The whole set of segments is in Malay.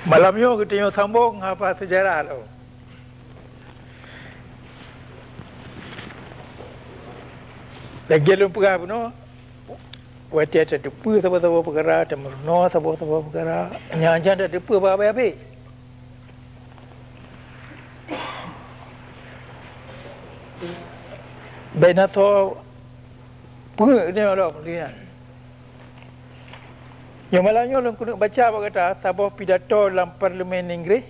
Malam yo kita yo sambung apa sejarah tu. Lagi lu perah pun no. Wati ada depu sama-sama perkara, ada merno sama-sama perkara. Nyanyi ada depu apa-apa. Benato pun ni orang lihat. Yang malangnya orang kena baca apa kata tabah pidato dalam Parlimen Inggeris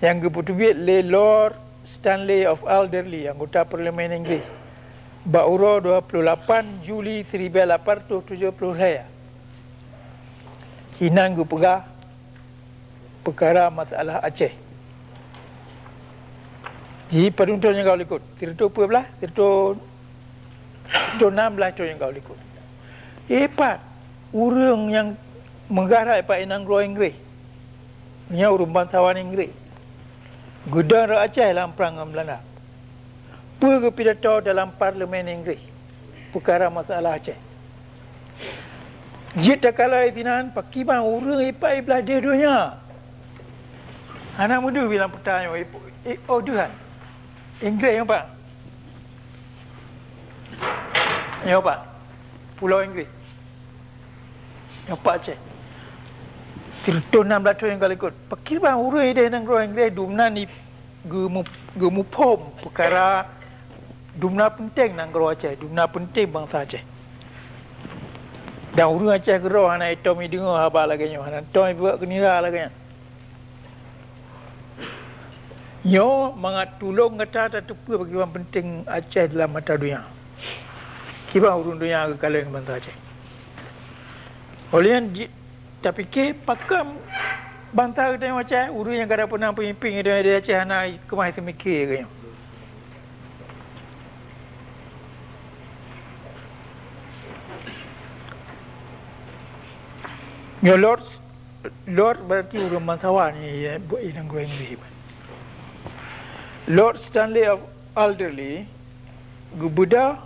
yang keputusan oleh Lord Stanley of Alderley, anggota Parlimen Inggeris. Bauro 28 Juli 1870. Hinang pegah perkara masalah Aceh. Jadi penuntut yang kau ikut. Tirto apa belah? Tirto 16 tu yang kau ikut. Hebat. Orang yang menggarai Pak Inang Gro Inggeris. Nya urung bangsawan Inggeris. Gudang rakyat Aceh dalam perang dengan Belanda. Apa pidato dalam Parlimen Inggeris perkara masalah Aceh. Jika kalau itinan pakiban orang hebat belah dia dunia. Anak muda bilang pertanyaan, oh Tuhan, Inggeris yang apa? Yang apa? Pulau Inggeris. Yang apa Aceh? Tirto 16 yang kali ikut. Pakiban orang dia nang Inggeris dumna ni gemupom perkara dumna penting nang gero Aceh, dumna penting bangsa Aceh. Dan orang Aceh gero anak itu mi dengar haba lagi nyo, anak tu buat kenira lagi. Yo mangat tolong kata tepu bagi orang penting Aceh dalam mata dunia. Kiba urun dunia ke kalau bangsa Aceh. Olian tapi ke pakam bangsa kita yang Aceh, urun yang kada pernah pemimpin dia Aceh anak kemai semikir ke. Ya Lord berarti urang bangsawan ni buat ilang Gro Inggeris. Lord Stanley of Alderley gubuda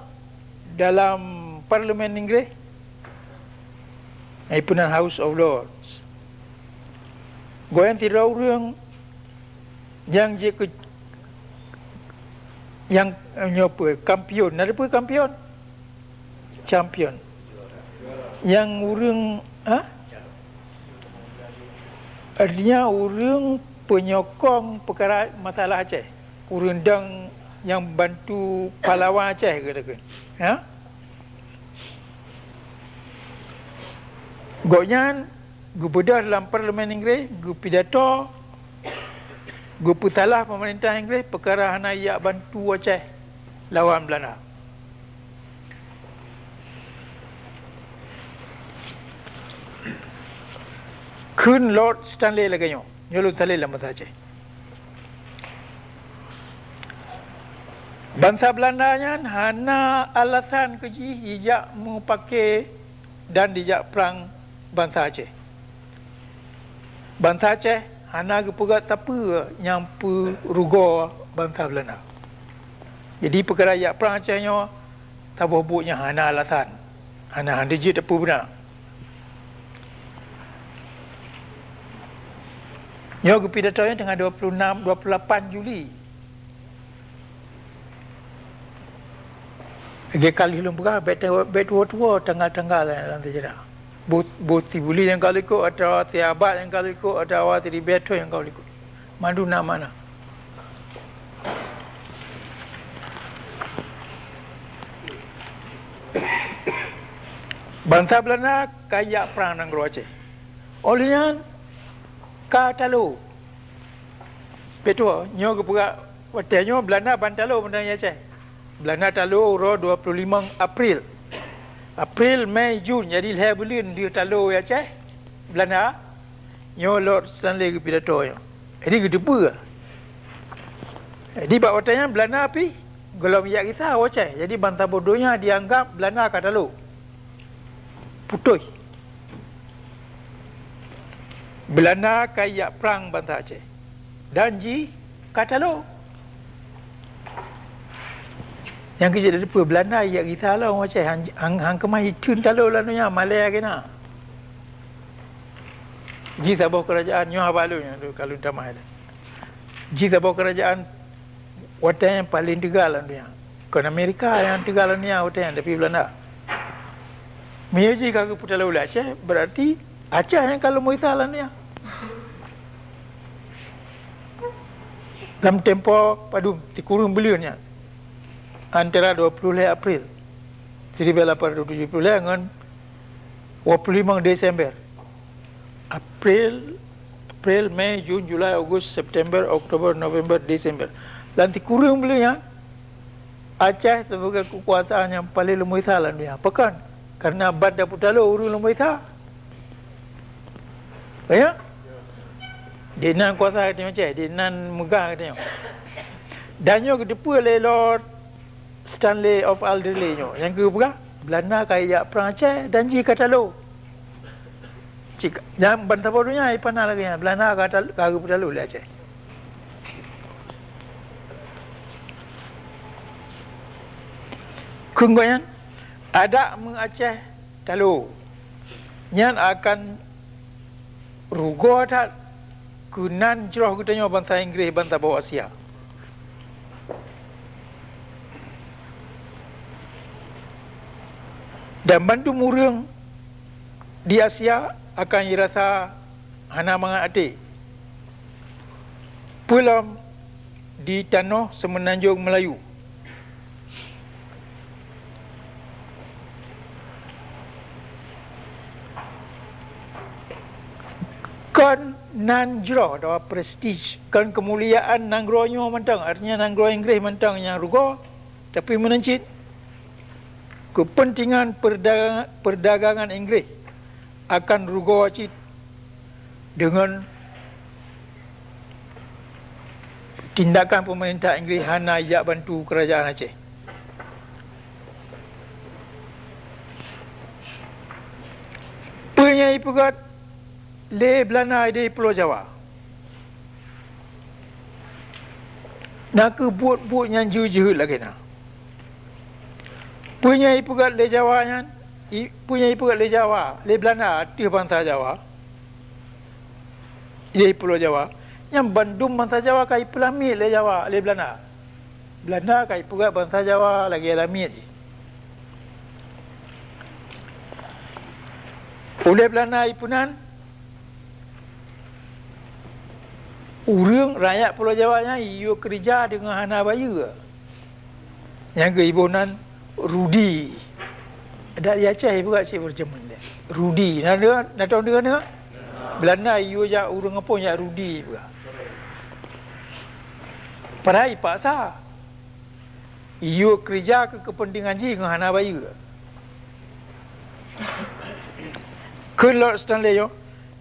dalam Parlimen Inggeris. Ipunan House of Lords. Goyan tidak orang yang je ke yang nyopo kampion, ada apa kampion? Champion. Yang orang artinya orang penyokong perkara masalah Aceh. Orang dang yang bantu pahlawan Aceh katakan. Ya? Goyan gubernur dalam Parlimen Inggeris, pidato putalah pemerintah Inggeris perkara hana ia bantu Aceh lawan Belanda. Kun Lord Stanley lagi nyolong tali lama saja. Bangsa Belanda nya hana alasan keji hijak mu pakai dan dijak perang bangsa Aceh. Bangsa Aceh hana gepegat apa nyampu rugo bangsa Belanda. Jadi perkara jak perang Aceh nya tabuh buatnya hana alasan. Hana handijit apa benar. Nyo pidatonya tengah 28 Juli. Lagi kali belum buka bet tua tengah-tengah dalam sejarah. Boti buli yang kali ikut, atau tiabat yang kali ikut, atau awal tiri beto yang kali ikut. Mandu nak mana? Bangsa Belanda kaya perang nang Gro Aceh. Olehnya Katalo. Betul, nyo kepuga watenya Belanda bantalo benda Aceh. Belanda talo ro 25 April. April, Mei, Jun jadi leher bulan dia talo Aceh. Belanda nyo Lord Stanley ke pidato yo. Jadi gedepu. Jadi bab watenya Belanda api golong yak kita Aceh. Jadi bantah bodohnya dianggap Belanda katalo. Putus. Belanda kaya perang bangsa Aceh. Dan ji katalo. Yang kerja dari Belanda ya kita lah orang Aceh hang kemai cun talo lanunya Malaya kena. Ji tabah kerajaan nyo habalunya tu kalau damai dah. Ji tabah kerajaan watan yang paling tegalan dia. Kan Amerika yang tegalan ni watan tapi Belanda. Meji kagak putala ulah Aceh berarti Aceh yang kalau mau italan dia. Dalam tempoh padu dikurung beliaunya antara 20 April 1870 dengan 25 Desember. April, Mei, Jun, Julai, Ogos, September, Oktober, November, Desember. Dan dikurung beliaunya Aceh sebagai kekuasaan yang paling lemah italan dia. Apakah? Karena abad dah putalo urung lemah ita. Ya? Dia nan kuasa dia macam, dia nan megah dia. Dan yo kedepua le Lord Stanley of Alderley nyo. Yang ke berah? Belanda kaya perang Aceh dan ji kata lo. Cik, yang bantah bodohnya ai panah lagi ya. Belanda kata putalo le Aceh. Kunggoyan ada mengaceh talu nyan akan rugo tak kunan jroh kutanya bangsa Inggeris bangsa bawah Asia. Dan bantu murung di Asia akan dirasa hana mangat ati. Pulau di tanah semenanjung Melayu. Kan nanjro dawa prestige, kan kemuliaan nanggronyo mentang, artinya nanggro Inggeris mentang yang rugo, tapi menencit kepentingan perdagangan Inggeris akan rugo acit dengan tindakan pemerintah Inggeris hana ajak bantu kerajaan Aceh. Penyai pegat le Belanda di Pulau Jawa. Nak buat yang jujur lagi nak. Punya pegat le Jawa yang punya pegat le Jawa, le Belanda di bangsa Jawa. Di Pulau Jawa. Yang bandum bangsa Jawa kai pelami le Jawa, le Belanda. Belanda kai pegat bangsa Jawa lagi alami je. Oleh Belanda ipunan urang rakyat Pulau Jawa nya iyo kerja dengan hana bayu. Yang keibunan Rudi. Dari Aceh juga cik berjaman dia. Rudi. Nak tahu dia ni? Belanda iyo ja urang apa ya Rudi juga. Parai paksa. Iyo kerja ke kepentingan ji dengan hana bayu. Ke Lord Stanley yo.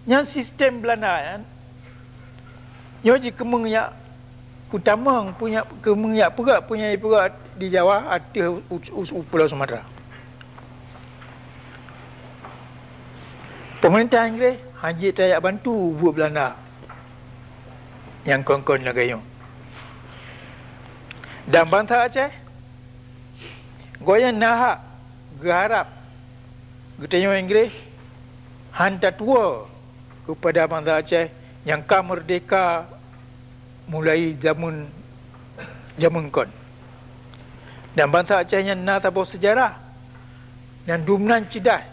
Yang sistem Belanda kan yo ji kemengyak utamang punya kemengyak perak punya perak di Jawa ada Pulau Sumatera. Pemerintah Inggeris hanya tak bantu buat Belanda yang kon-kon lagayo. Dan bangsa Aceh goyan nahak garap getanyo Inggeris hantar tua kepada bangsa Aceh yang ka merdeka mulai zaman kon. Dan bangsa Aceh yang nak tahu sejarah yang dumnan cidah.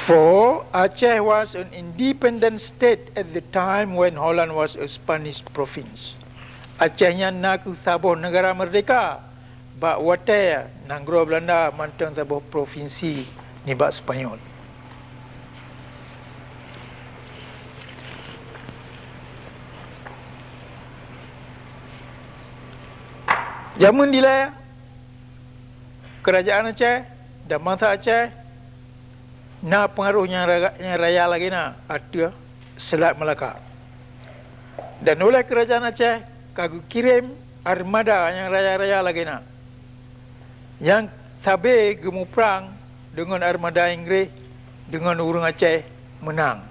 For Aceh was an independent state at the time when Holland was a Spanish province. Aceh yang nak tahu negara merdeka. Bak watai nanggro Belanda mantang sebuah provinsi ni bak Spanyol. Zaman dilai kerajaan Aceh dan bangsa Aceh na pengaruhnya raya lagi na ada Selat Melaka. Dan oleh kerajaan Aceh kagu kirim armada yang raya-raya lagi na. Yang sabe gemu perang dengan armada Inggeris dengan urang Aceh menang.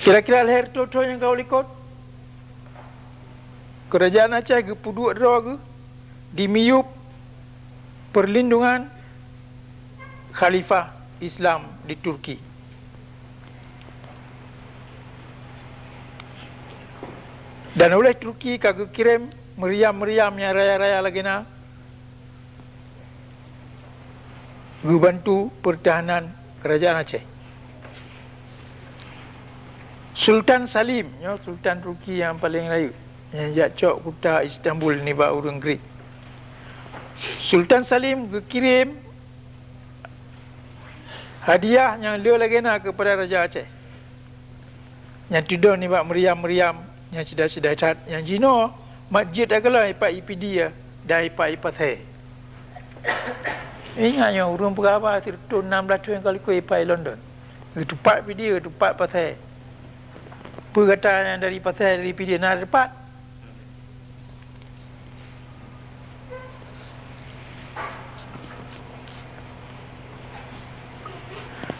Kira-kira leher toto yang kau likut. Kerajaan Aceh ke puduk dera ke di miyup perlindungan Khalifah Islam di Turki. Dan oleh Turki kagak kirim meriam-meriam yang raya-raya lagi na bantu pertahanan kerajaan Aceh. Sultan Salim, ya, Sultan Turki yang paling layu, yang jacok kota Istanbul ni ba urang Greek. Sultan Salim kirim hadiah yang dia lagi nak kepada Raja Aceh. Yang tidur ni ba meriam-meriam yang sedar-sedar yang jino masjid agaklah ipat IPD ya, dah ipat hai. Ingat yang urang berapa tirtu 16 yang kali ku ipat London. Itu pak video, itu pak pasai. Perkataan yang dari pasai dari PD nak dapat.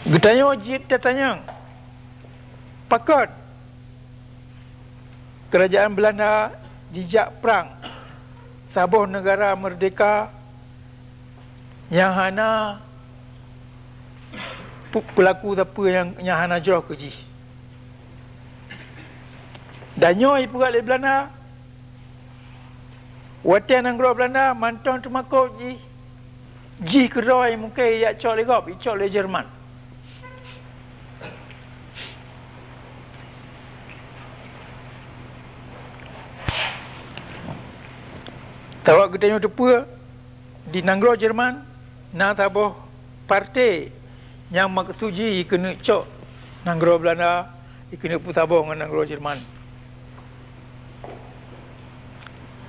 Getanya wajib tanya pakot kerajaan Belanda jejak perang sabuh negara merdeka yang hana pelaku apa yang hana jauh keji danyo ibu kat Belanda watian anggro Belanda mantong temakau ji keroi mungkin ya cok legop cok le Jerman. Tawak gedenya tepua di Nanggro Jerman na taboh partai yang maksuji kena cok Nanggro Belanda kena putaboh dengan Nanggro Jerman.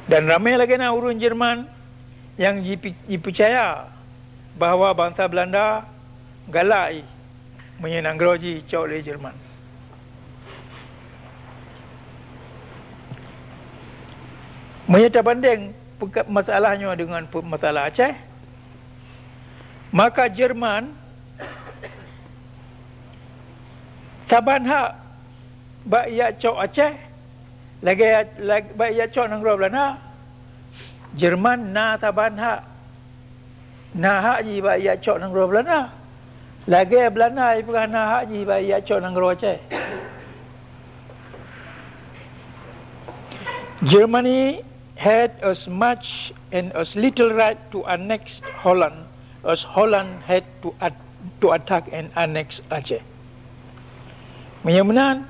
Dan ramai lagi na urun Jerman yang dipercaya bahawa bangsa Belanda galak menyenanggro ji cok le Jerman. Menyata banding masalahnya dengan masalah Aceh, maka Jerman saban hak bak ia cok Aceh lagi bak ia cok Nanggro Belanda, Jerman na saban hak na hak ji bak ia cok Nanggro Belanda, lagi Belanda bukan na hak ji bak ia cok Nanggro Aceh. Germany had as much and as little right to annex Holland as Holland had to attack and annex Aceh. Menyamanan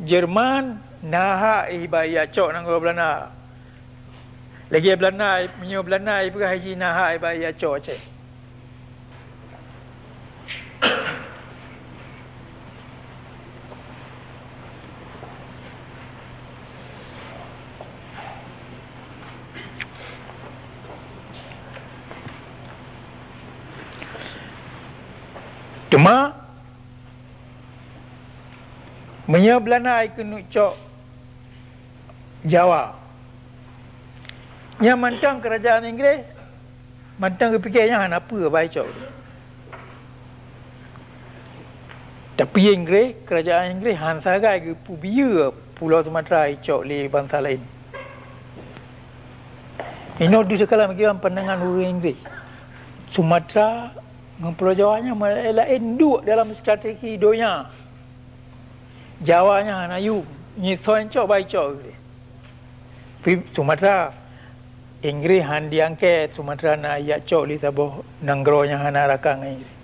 Jerman nahak ibaya cok Nanggro Belanda. Lagi Belanda menyo Belanda ibu haji nahak ibaya cok Aceh. Cuma menyo Belanda kena cok Jawa. Yang mantang kerajaan Inggeris mantang kepikirnya apa baik cok. Tapi Inggeris, kerajaan Inggeris han sagai ke pubia Pulau Sumatera cok le bangsa lain. Ini di sekala macam pandangan orang Inggeris. Sumatera dengan Pulau Jawanya lain duduk dalam strategi donya. Jawanya hanayu nyison cok baik cok. Sumatera Inggeris han diangkat Sumatera na ya cok li saboh Nanggro-nya hana rakang Inggeris.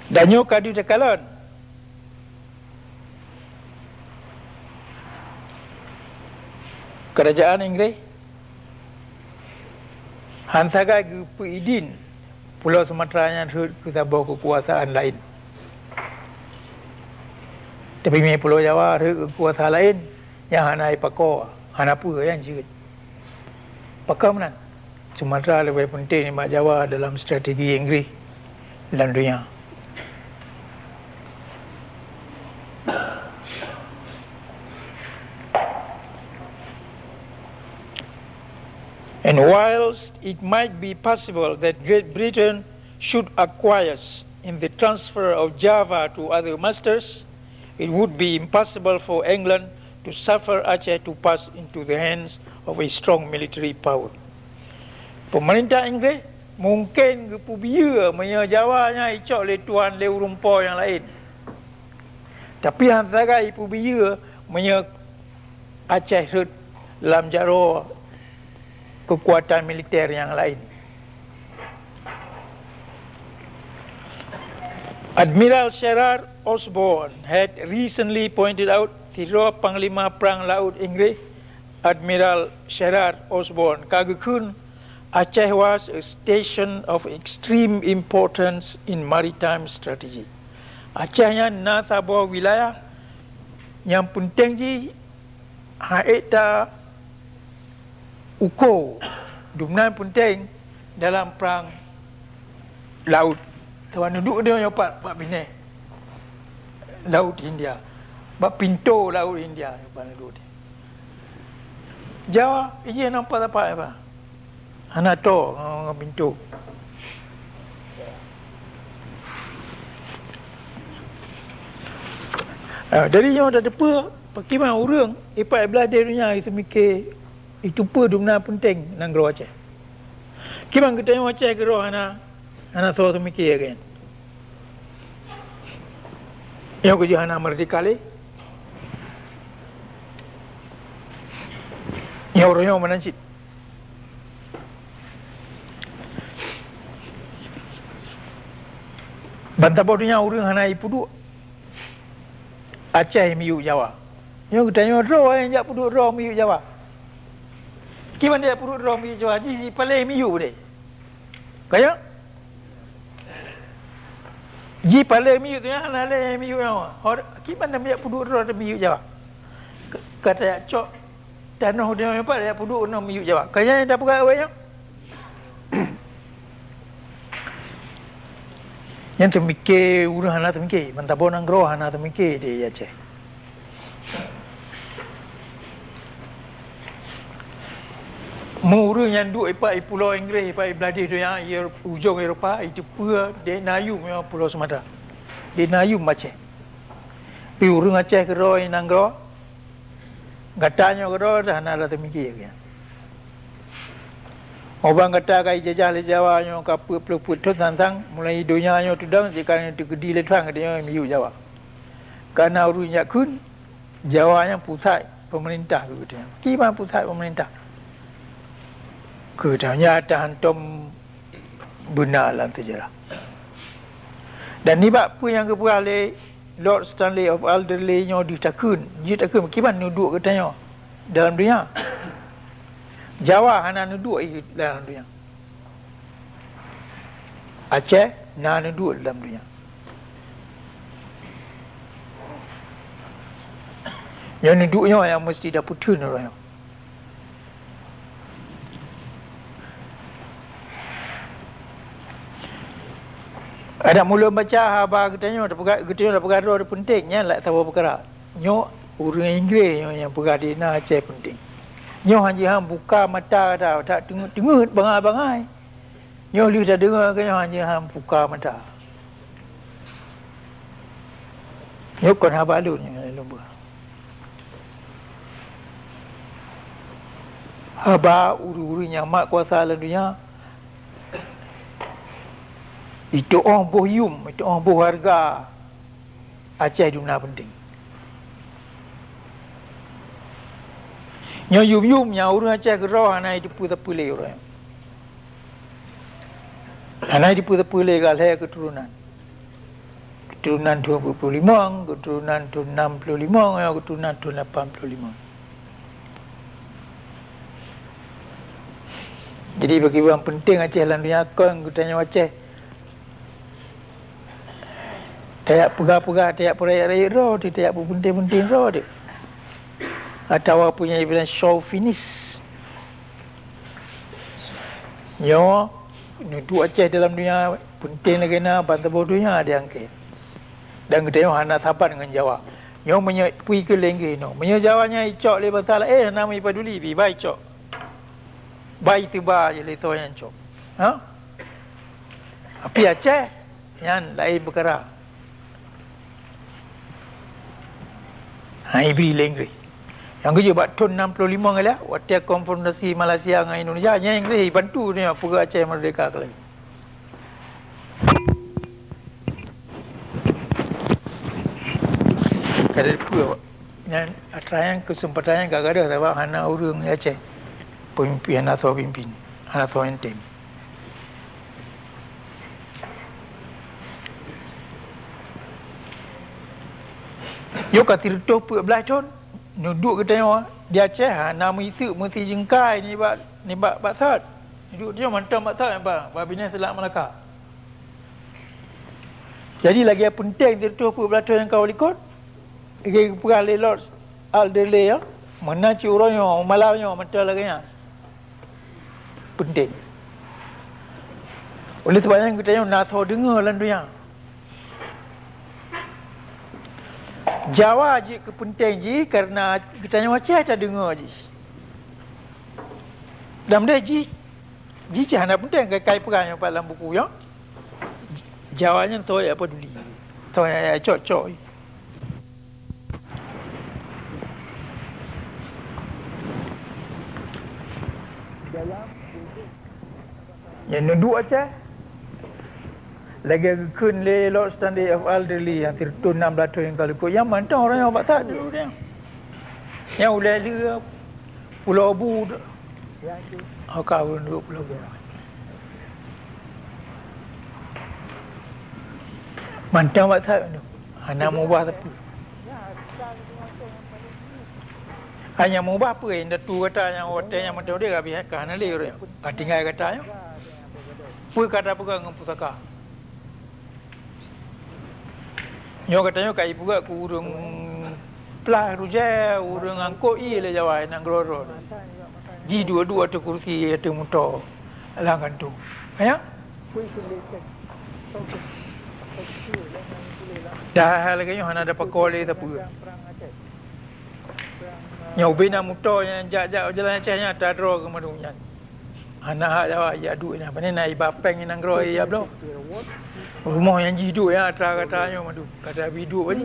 Danyo kadu tekalon. Kerajaan Inggeris hansaga ke idin Pulau Sumatera yang ke sabuh kekuasaan lain. Tapi me Pulau Jawa kekuasaan lain yang hanai pakor, hana apa yang jerit. Pakar menang. Sumatera lebih penting daripada Jawa dalam strategi Inggeris dalam dunia. And whilst it might be possible that Great Britain should acquiesce in the transfer of Java to other masters, it would be impossible for England to suffer Aceh to pass into the hands of a strong military power. Pemerintah Inggeris mungkin kepubia punya Jawanya icok le tuan le urumpo yang lain. Tapi antara ipubia punya Aceh sud dalam jaro kekuatan militer yang lain. Admiral Sherard Osborne had recently pointed out Tiro Panglima Perang Laut Inggeris, Admiral Sherard Osborne, kagakun Aceh was a station of extreme importance in maritime strategy. Acehnya na sebuah wilayah yang penting ji haita uko dumnan penting dalam perang laut. Tuan duduk dia yang pak bini laut India, bak pintu laut India pak duduk dia. Jawa ia nampak apa? Anak tu orang pintu. Dari yang dah depa pakai mana orang ipai belajar dunia itu mikir itu pun dumna penting nang gro Aceh. Kimang kita yang Aceh gro anak so tu mikir kan. Yang kerja anak merdeka le. Yang orang yang menancit. Bantah bodohnya orang anak ipu duk. Aceh miuk Jawa. Yang kita yang ro yang jak puduk ro miuk Jawa. Kiman dia puduk ro miuk Jawa ji palai miuk deh. Kaya ji palai miuk tu yang le miuk Jawa. Kiman dia puduk ro miuk Jawa. Kata ya cok tanah dia apa dia puduk no miuk Jawa. Kaya dah pegang awak yang yang tu mikir urang anak tu mikir mantap bonang groh anak tu mikir dia Aceh. Murung yang duk ipai pulau Inggeris ipai Belanda tu yang ujung Eropah itu pura dia nayu memang pulau Sumatera. Dia nayu Aceh. Pi urang Aceh kero nang groh. Gatanya kero dah anak tu mikir kan. Orang kata kai jajah le Jawa nyo kapur peluput tu tantang mulai dunia nyo tu dah sekarang tu gedi le tuang dia miu Jawa. Karena urunya kun Jawa yang pusat pemerintah tu dia. Kiman pusat pemerintah. Katanya ada hantum benar dalam sejarah. Dan ni bab pun yang kebuah le Lord Stanley of Alderley nyo ditakun. Dia takun kiman nuduk katanya dalam dunia. Jawa hana nuduk dalam dunia. Aceh na nuduk dalam dunia. Yang nuduknya yang mesti dah putun orang. Ada mula baca khabar katanya dah perkara ada pentingnya lah tahu perkara. Nyo orang Inggeris yang perkara na Aceh penting. Nyo hanji ham buka mata dah tak tengok bangai-bangai. Nyo liu dah dengar ke nyo hanji ham buka mata. Nyo kon ha balun lomba. Haba uru-uru yang mak kuasa dalam dunia. Itu orang bohyum, itu orang berharga. Aceh dunia penting. Nyo yum nya urang Aceh gerah anai di putapule orang. Anai di putapule galai keturunan. Keturunan 25, keturunan 65, ya keturunan 85. Jadi bagi orang penting Aceh dalam dunia kon kutanya Aceh. Tayak pegah-pegah, tayak perayaan roh, tayak penting-penting roh dia. Atau punya evidence chauvinis. Yo, dua Aceh dalam dunia penting lagi na bantah bodohnya ada angkat. Dan kita yang hana tapan dengan Jawa. Yo menyepui ke lengge no. Menyo Jawanya icok le batala nama ipaduli bi bai cok. Bai tiba je le to yang cok. Ha? Api Aceh yang lain perkara. Hai beri lengge. Yang kerja buat tahun 65 kali lah. Waktu konfrontasi Malaysia dengan Indonesia. Yang Inggeris bantu ni Pura Aceh Merdeka kali. Kada pura. Yang atrayan kesempatan yang gak ada. Sebab hana orang Aceh. Pemimpin atau pimpin. Atau enten. Yo katir tu belah tahun. Duduk kita tengok dia Aceh nama itu mesti jengkai ni bak baksat. Duduk dia mantap baksat apa? Babine Selat Melaka. Jadi lagi yang penting dia tu belah tahun yang kau ikut. Igi perah lelot aldele ya. Mana curangnya, malaunya mantap lagi ya. Penting. Oleh sebabnya kita tengok nak tahu dengar lan dunia. Jawa je kepenting je kerana kita tanya Aceh tak dengar je. Dalam dia je hanya penting kai perang yang dalam buku ya. Jawanya tahu apa duli. Tahu cok-cok. Yang nunduk Aceh lagi kun le Lord Stanley of Alderley yang tertun 16 tahun yang kalau ikut yang mana orang yang tak dulu dia yang ulai dia Pulau Abu kawin duduk Pulau Abu mantap buat tak tu hanya mubah tapi hanya mubah apa yang datu kata yang hotel yang mantap dia habis kerana dia tinggal katanya pun kata pegang dengan pusaka. Nyo katanya kai juga ku urang pelah rujai, urang angkut le Jawa nak geloror. Ji dua-dua tu kursi tu motor. Alang kan tu. Ya? Dah lagi nyo hana ada pakole tapi. Nyo bina motor yang jak-jak jalan Acehnya tak dro ke madunya. Anak hak Jawa ya duitnya. Pane naik bapeng nang groi ya blo. Rumah yang hidup ya katanya madu kata hidup tadi.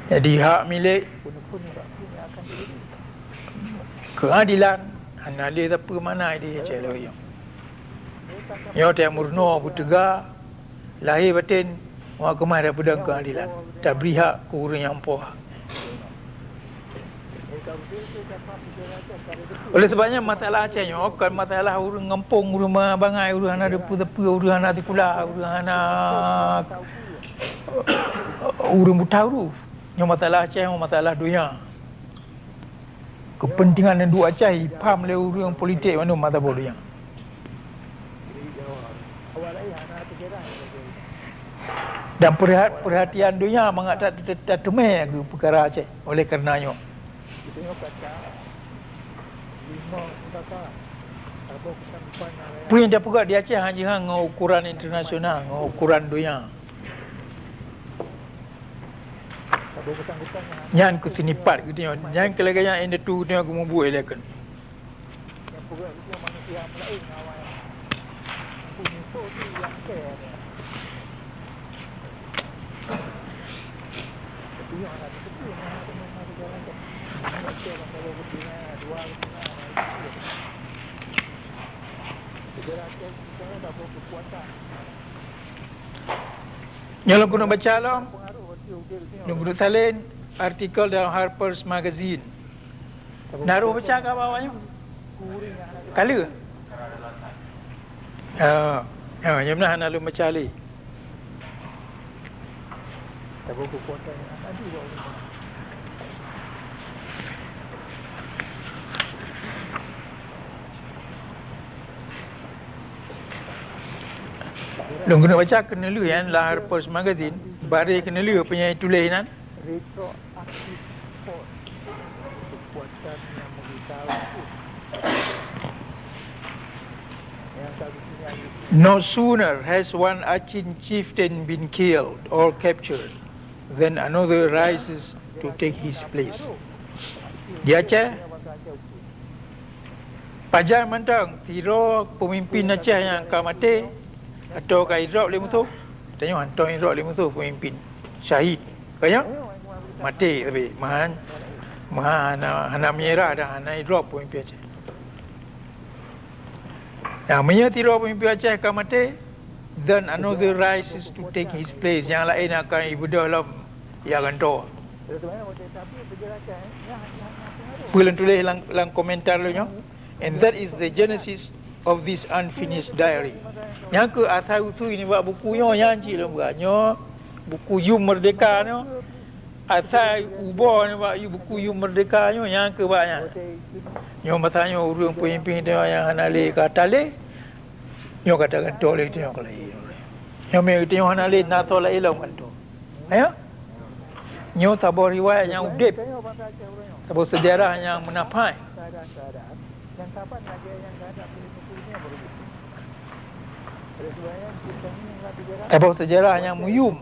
Jadi hak milik keadilan hanya dia apa mana dia celo yo. Yo tak murno butega lahir batin wa kemah daripada keadilan. Tak beri hak ke orang yang poh. Oleh sebabnya masalah Aceh ni bukan masalah urang ngempung, rumah bangai, urang ada tepi, urang ada tikula, urang ada urang butauru. Yang masalah Aceh masalah dunia. Kepentingan yang dua Aceh paham le urang politik mana mata bodohnya. Dan perhatian dunia mengat tak temeh ke perkara Aceh oleh karenanya. Punya dia juga di Aceh hanya dengan ukuran internasional, dengan ukuran dunia. Jangan ke sini part gitu, jangan kelaganya ini tu dia aku mau buat elekan. Yang kena baca lah, yang kena salin artikel dalam Harper's Magazine. Naruh baca kat bawahnya. Kala. Yang mana nak lu baca li? Tahu kekuatan ada juga. Long kena baca kena lu kan lah Harper's Magazine bari kena lu punya tulisan kekuatan yang memberitahu itu. Yang satu sini No sooner has one Achin chieftain been killed or captured than another rises to take his place. Di Aceh, Pajar mentang tiro pemimpin Aceh yang akan mati atau kau Idrak boleh musuh. Tanya hantar Idrak boleh musuh pemimpin syahid. Kaya mati tapi hana menyerah dah hana Idrak pemimpin Aceh. Yang menyerah pemimpin Aceh akan mati, then another rises to take his place. Yang lain akan ibadah dalam yang gantor. Boleh tulis dalam komentar lu nya. And that is the genesis of this unfinished diary. Yang ke asal usul ini buat buku yang cik lah buatnya buku Yum Merdeka ni. Asal ubah ni buat buku Yum Merdeka ni yang ke buatnya. Yang masanya urung pemimpin dia yang hanale kata le. Yang katakan toleh dia kalau ini. Yang mai dia hanale na toleh elam kan tu. Ayo. Nyo tabor riwayat yang udip. Tabor sejarah yang menafai. yang kapan lagi yang tak ada pilih-pilihnya baru gitu. Ada sebenarnya kita ni enggak bicara. Tabor sejarah yang muyum.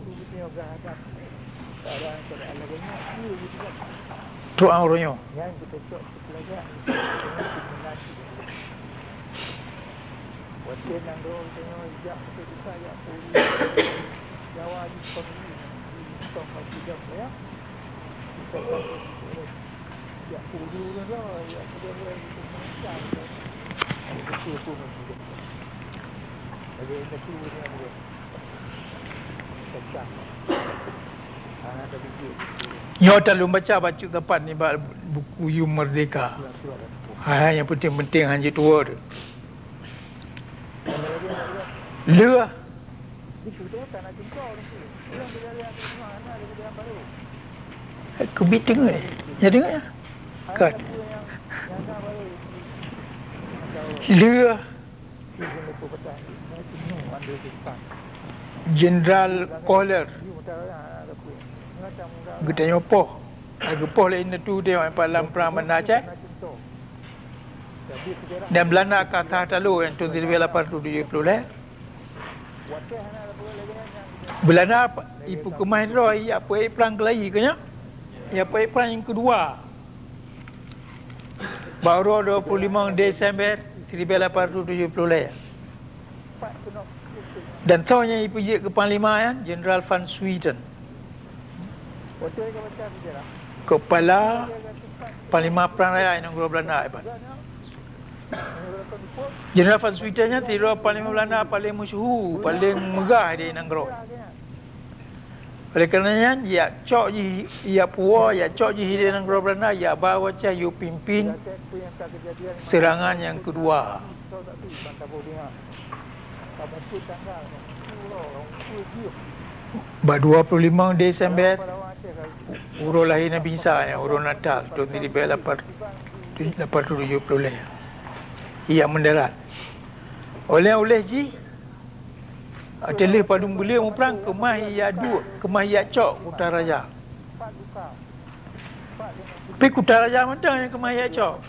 Tu auronyo. Yang kita cok pelajar. Waktu nang do tengok hijab kita ya puli. Jawa di pemili. Stok hijab ya. Kita ya puli dah ya kita Jadi itu dia buat. Pecah. Ada biji. Nyo terlalu baca tempat ni buku Yum Merdeka. Yang penting-penting hanya tua tu. Lua. Kubit tengok ni. Ya tengok ya. Kat. Lua. General Kohler. Gede nyopoh. Aku poh lain tu dia yang palam peraman Aceh. Dan Belanda kata talu yang tu di 1870 lah. Belanda ibu kemahin roy apa perang kelai kenya. Ya apa perang yang kedua. Baru 25 Desember 1870 lah. Dan tahunnya ibu je ke Panglima kan, General Van Swieten. Kepala Panglima Perang Raya Negara Belanda hebat. General Van Swieten nya tiro Panglima Belanda paling masyhur, paling megah di negara. Oleh karenanya ya cok ji ya puwa ya cok ji di negara Belanda ya bawa cah you pimpin serangan yang kedua. Ba 25 Desember urus lahir Nabi Isa ya, urus Natal tahun 1870 lah. Ia mendarat. Oleh ji ateleh padung beliau perang kemah ia dua, kemah ia cok Kutaraja. Pi Kutaraja mentang yang kemah ia cok.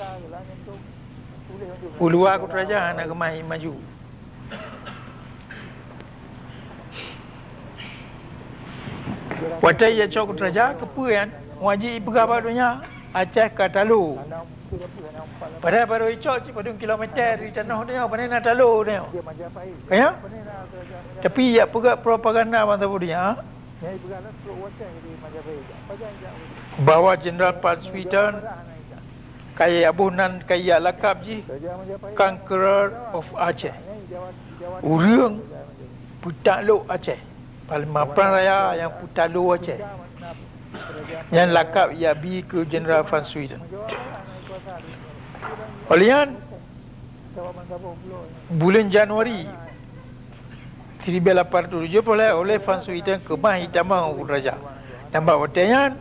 Ulua Kutaraja nak kemah maju. Watai ya cok Kutaraja kepuan wajib pegawai dunia Aceh Katalu. Pada baru icok pada kilometer di tanah dia apa nak talu dia. Kaya? Tapi ya pegak propaganda masa dia. Bawa General Van Swieten kaya abunan kaya lakap ji Conqueror of Aceh. Urang Putalu Aceh. Panglima Perang Raya yang Putalu Aceh. Yang lakap ia bi ke General Van Swieten. Olian bulan Januari 1870 oleh Van Swieten ke Mah Hitamang Raja. Tambah waktunya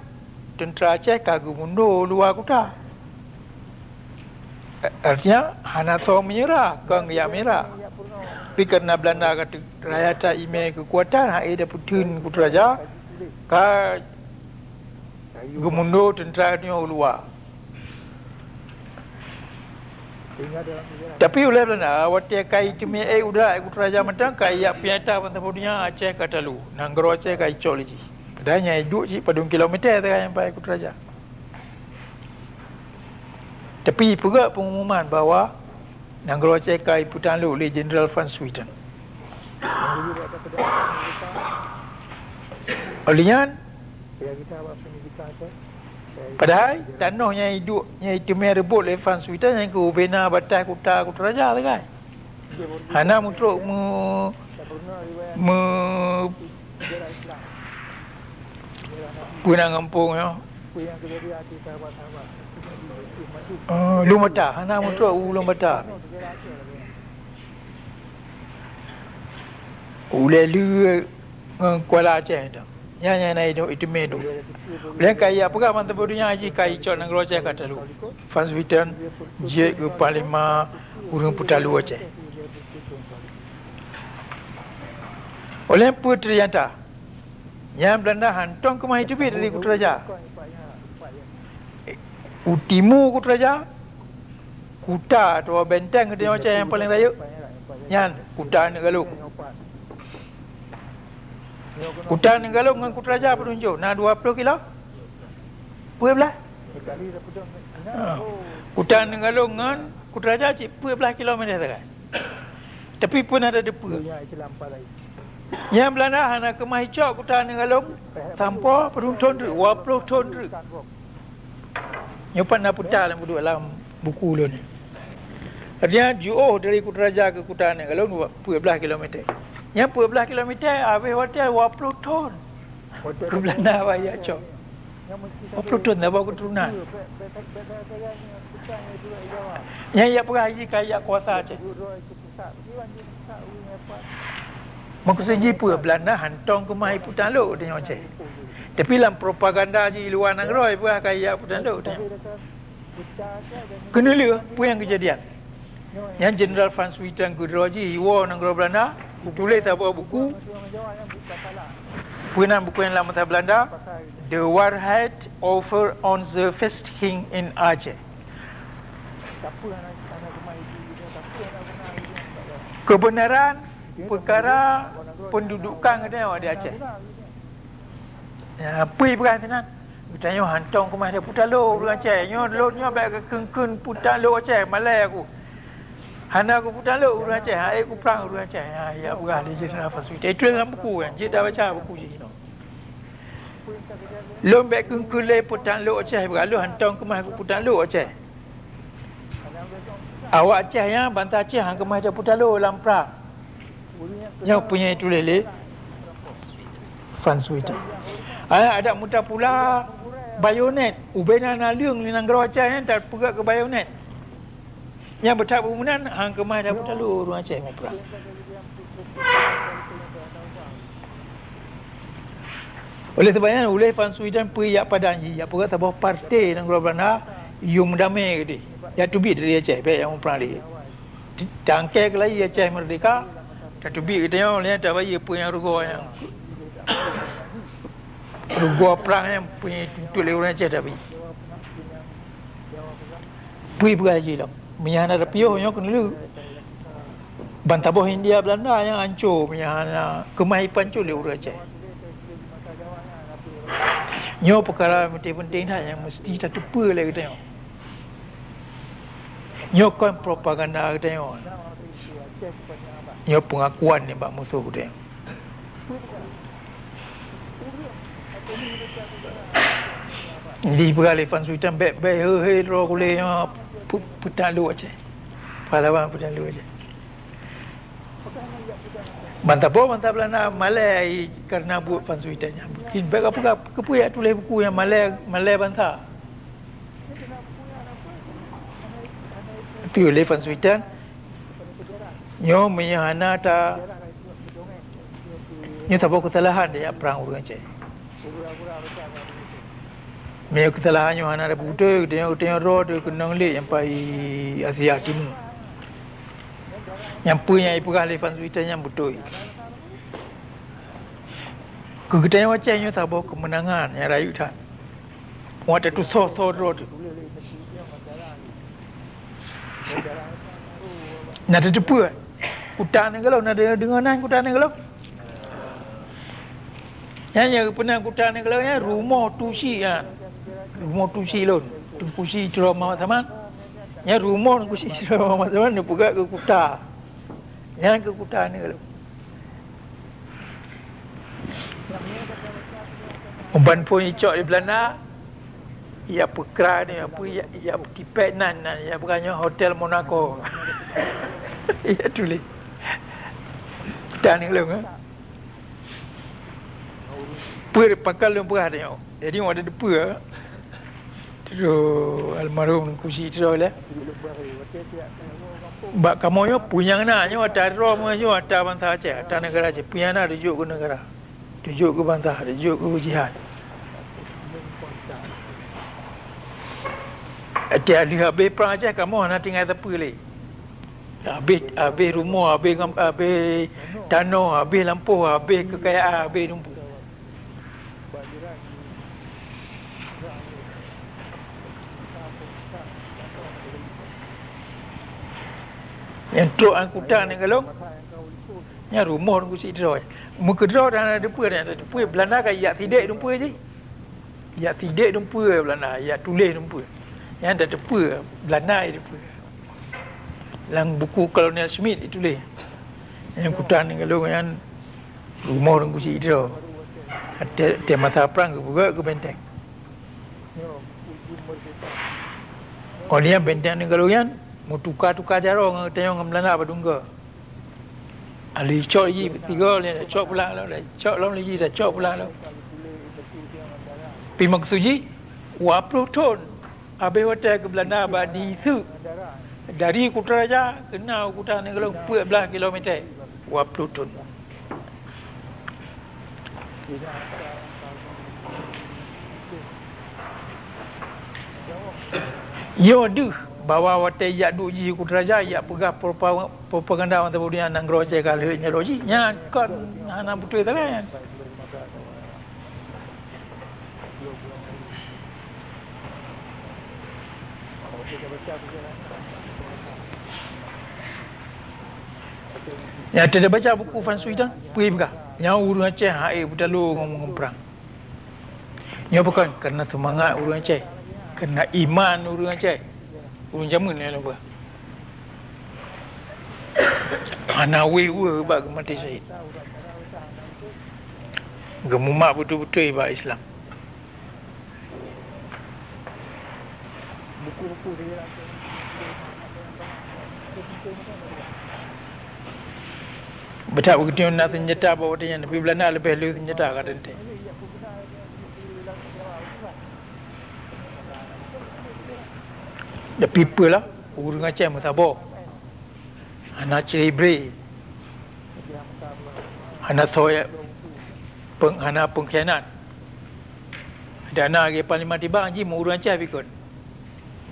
tentera Aceh kagum mundur luar kota. Artinya Hanato menyerah, Kang yang merah. Tapi kerana Belanda kata rakyat ime kekuatan, hai dah putun Kutaraja, ka gemundur tentera ni luar. Sehingga dalam sejarah Tapi oleh Belanda, waktu kai cumi udah ikut raja mentang kai ya piata bantapunya Aceh kata lu. Nanggro Aceh kai coli ji. Padahal hidup ji padung kilometer tu yang pai ikut raja. Tapi juga pengumuman bahawa Nanggro Aceh kai putan lu oleh General Van Swieten. yang dulu ada pendidikan kita, Olian ya kita buat pendidikan tu. padahal tanahnya hidupnya itu merebut oleh Van Swieten yang ke bina batas kota raja tu kan. Hana mutruk Sejarah Islam. punang kampung ya. Yang terjadi hati sahabat-sahabat. Lu mata, hana mutruk lu mata. Ule lu Kuala Aceh tu. Yang naik itu medu. Lain kaya apa kan mantap bodohnya haji kai cok nang Aceh kata lu. Van Swieten je ke Parlimen urang Putalu Aceh. Oleh putri yang tak. Yang Belanda hantong ke mai tepi dari Kutaraja. Utimu Kutaraja. Kuta atau benteng ke Aceh yang paling raya. Yang Kuta Negara. Kuta Negara dengan Kutaraja penunjuk. Nah 20 kilo. Berapa? Kuta Negara dengan Kutaraja 12 kilometer kan. Tapi pun ada depa. Yang Belanda hana ke mahicok Kuta Negara tanpa perung ton 20 ton. Nyopan nak putar dalam buku lu ni. Artinya jauh dari Kutaraja ke Kuta Negara 12 kilometer. Yang 12 kilometer habis hotel 20 ton. Belanda bayar cok. 20 ton dah bawa keturunan. Yang ia pergi haji kaya kuasa Aceh. Maksudnya apa? Belanda hantong ke mai putan lu tengok Aceh. Tapi dalam propaganda di luar negara apa kaya putan lu tengok. Kena lu apa yang kejadian? Yang General Van Swieten Kudroji war negara Belanda tulis sebuah buku. Punan buku yang lama Belanda, The Warhead Over on the First King in Aceh. Kebenaran perkara pendudukan dia di Aceh. Ya, apa beran tenan? Bertanya hantong ke mana Putalo bulan Aceh. Nyo lotnya baik ke kengkun Putalo Aceh Malay aku. Hana aku Putalo bulan Aceh, hai aku perang bulan Aceh. Ya berah dia jadi nafas itu. Itu dalam buku kan. Dia dah baca buku je no. Lom baik kengkun le Putalo Aceh berlalu hantong ke mana Putalo Aceh. Awak Aceh yang bantah Aceh hang ke mana Putalo dalam perang. Yang punya itu lele Van Swieten. Ada muda pula bayonet. Ubena naliung ni nang Aceh yang tak pegat ke bayonet. Yang bertak bangunan hang ke mana Putalu orang Aceh mau perang. Oleh sebabnya oleh Van Swieten pergi padan ji. Apa kata bahawa partai nang Belanda yung damai ke dia. Ya tu bi dari Aceh baik yang mau perang dia. Tangkai ke lagi Aceh merdeka. Satu bit kita yang tak bayi apa yang rugo yang rugo perang yang punya tuntut oleh orang Aceh tak bayi. Pergi haji dah. Menyana ada piuh yang kena lu. Bantaboh India Belanda yang hancur menyana kemahipan tu oleh orang Aceh. Nyo perkara penting-penting dah yang mesti tak lupa lah kita tengok. Nyo kan propaganda kita tengok. Nyo pengakuan ni bak musuh dia. Di beralih Van Swieten baik-baik hei roh kulih putan lu Aceh. Pahlawan putan lu Aceh. Bantah Belanda Malay kerana buat Van Swieten. Mungkin baik apa kepuyak tulis buku yang Malay bantah. Tapi oleh Van Swieten nyo menyana ta nyo tak bawa kesalahan dia perang orang Aceh. Nyo kesalahan nyo hana ada buta tengok roh dia kenang lek yang pai Asia Timur. Yang punya perang Van Swieten yang betul. Kegedean Aceh nyo tak bawa kemenangan yang rayu tak. Muat tu so roh tu. Nada depa. Kutan ni kalau nada denganan kutan ni kalau. Yang pernah kutan ni kalau ya rumah tusi ya. Rumah tusi lon. Tusi drama sama. Ya rumah tusi drama sama ni buka ke kuta. Yang ke kutan ni kalau. Umban pun icok di Belanda. Ya pekra ni apa ya tipet nan ya bukannya hotel Monaco. Ya tulis. Dan ni kalau per pakal yang perah dia. Jadi orang ada depa. Terus almarhum kursi terus lah. Bak kamu yo punya anaknya ada Roma yo ada bantah Aceh, ada negara Aceh. Punya anak rujuk ke negara. Rujuk ke bantah, rujuk ke jihad. Ada habis perang Aceh kamu nak tinggal tepi lagi. Habis rumah, habis tanah, habis lampu, habis kekayaan, habis rumpu. Yang truk angkutan ni kalau yang rumah nunggu si draw. Muka draw dah ada depa dah. Depa Belanda kan yak tidak dumpa je. Yak tidak dumpa Belanda, yak tulis dumpa. Yang ada depa Belanda depa. Dalam buku Colonel Smith ditulis. Yang angkutan ni kalau yang rumah nunggu si draw. Ada mata perang ke buka ke benteng. Kalau dia benteng ni kalau yang mau tukar-tukar jarang tengok Belanda apa dungga. Ali cok lagi tiga ni dah cok pulang lah, cok long lagi dah cok pulang lah. Pi maksuji 20 ton. Habis hotel ke Belanda badi su. Dari Kutaraja kena Kuta ni kalau 14 km. 20 ton. Yo duh bawa hotel yak duk ji Kutaraja yak pegah propaganda orang tahu dia nang groje kali nya loji nya kon ana betul tak kan. Ya ada baca buku Fan Sui dah pergi begah yang urang Aceh hai butalu ngomong perang. Nya bukan kerana semangat urang Aceh, kerana iman urang Aceh. Urang jamun ni apa? Ana we bag mati syahid. Gemumak betul-betul ibad Islam. Buku-buku dia betul begitu nak senjata bawa dia Nabi Belanda lebih lu senjata kata dia. The people lah urang Aceh Musabah. Anak ceribre. Anak soya anak pengkhianat. Ada anak lagi paling mati bang ji urang Aceh pikun.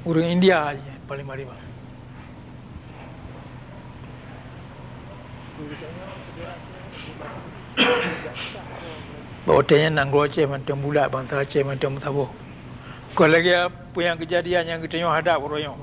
Urang India je paling mati bang. Bawa tanya nang Aceh macam bulat bangsa Aceh macam Musabah. Kalau lagi apa yang kejadian yang kita tengok hadap royong.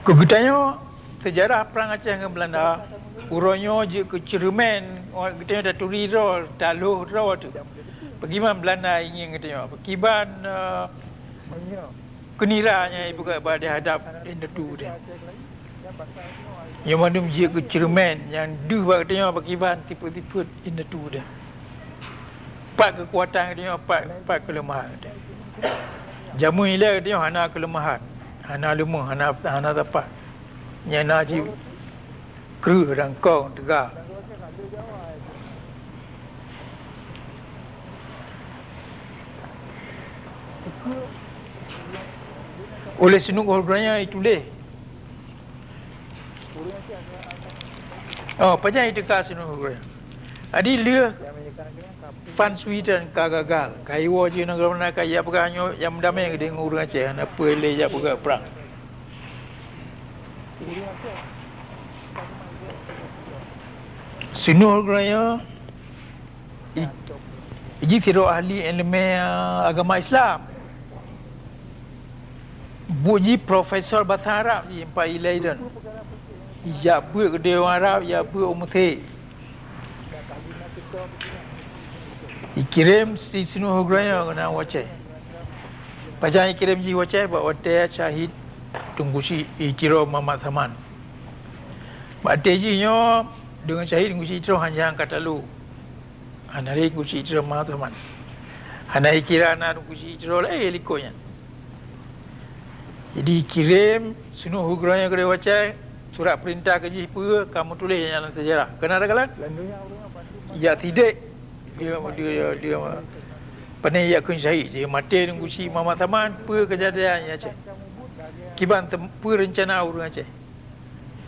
Kegitannya sejarah perang Aceh dengan Belanda, urangnya je ke Cermen, orang kita dah turi rol, taluh rol tu. Bagaimana Belanda ingin kita Kiban keniranya ibu kat pada hadap indu dia. Yang mana je ke Cermen yang dua bak tengok Kiban tipu-tipu indu dia. Empat kekuatan dia, empat kelemahan dia. Jamu ilah dia hana kelemahan. Hana lemah, hana dapat. Yang naji kru dan kong tegak. Oleh senuk orangnya itulah. Oh, panjang itu dekat senuk orangnya. Adi dia Fan Sui dan kagagal. Kaiwa je negara mana kaya peganyo yang damai dengan urang Aceh. Apa le ya perang. Sunul kerana Iji kira ahli elemen agama Islam. Buji Profesor Bahasa Arab di Empat Ilaiden. Ya buat Dewan Arab, ya buat Umuthe. Ikirim si Sunul kerana kena wacai. Pasal ikirim ji wacai buat watai syahid tunggu si ikiro Muhammad Zaman. Batai ji nyo dengan syahid tunggu si ikiro hanya kata lu. Anari kuci ijro mah teman. Anai kira anak kuci ijro lah likonya. Jadi kirim sunuh hugranya ke wacai surat perintah kerja pura kamu tulis dalam sejarah. Kena ada kalan? Ya tidak. Dia pandai ya kun syahid. Dia mati dengan kuci mama taman pura kejadian ya cai. Kiban pura rencana urang cai.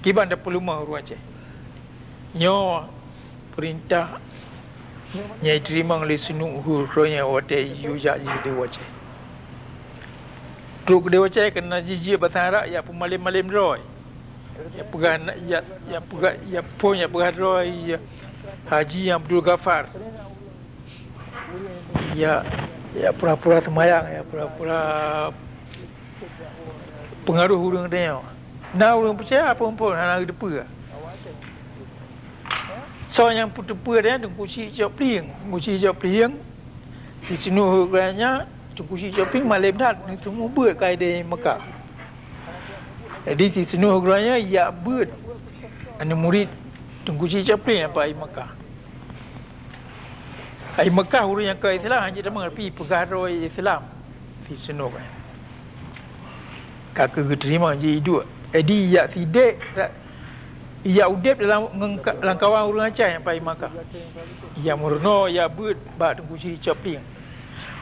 Kiban dah pelumah urang cai. Nyo perintah Nyai terima oleh sunu uhurnya watai yujak ji dewa cai. Truk dewa cai kena jiji batara ya pemalim-malim roy. Ya pegan ya pegan ya pun ya pegan roy ya Haji Abdul Ghaffar. Ya pura-pura semayang ya pura-pura pengaruh urang dia. Nah urang percaya apa pun anak depa. So yang putu-putu dia tungkusi hijau pling. Tungkusi hijau pling. Di sini hukumnya tungkusi hijau pling malam dah. Ini semua buat kaedah Mekah. Jadi di sini hukumnya ya buat. Anak murid tungkusi hijau pling apa di Mekah. Di Mekah orang yang ke Islam hanya dah mengerti pegawai Islam. Di sini hukumnya. Kakak terima je hidup. Jadi ya tidak. Ia udip dalam langkawan urang Aceh yang pai Makkah. Ia murno ia but bak tungkusi coping.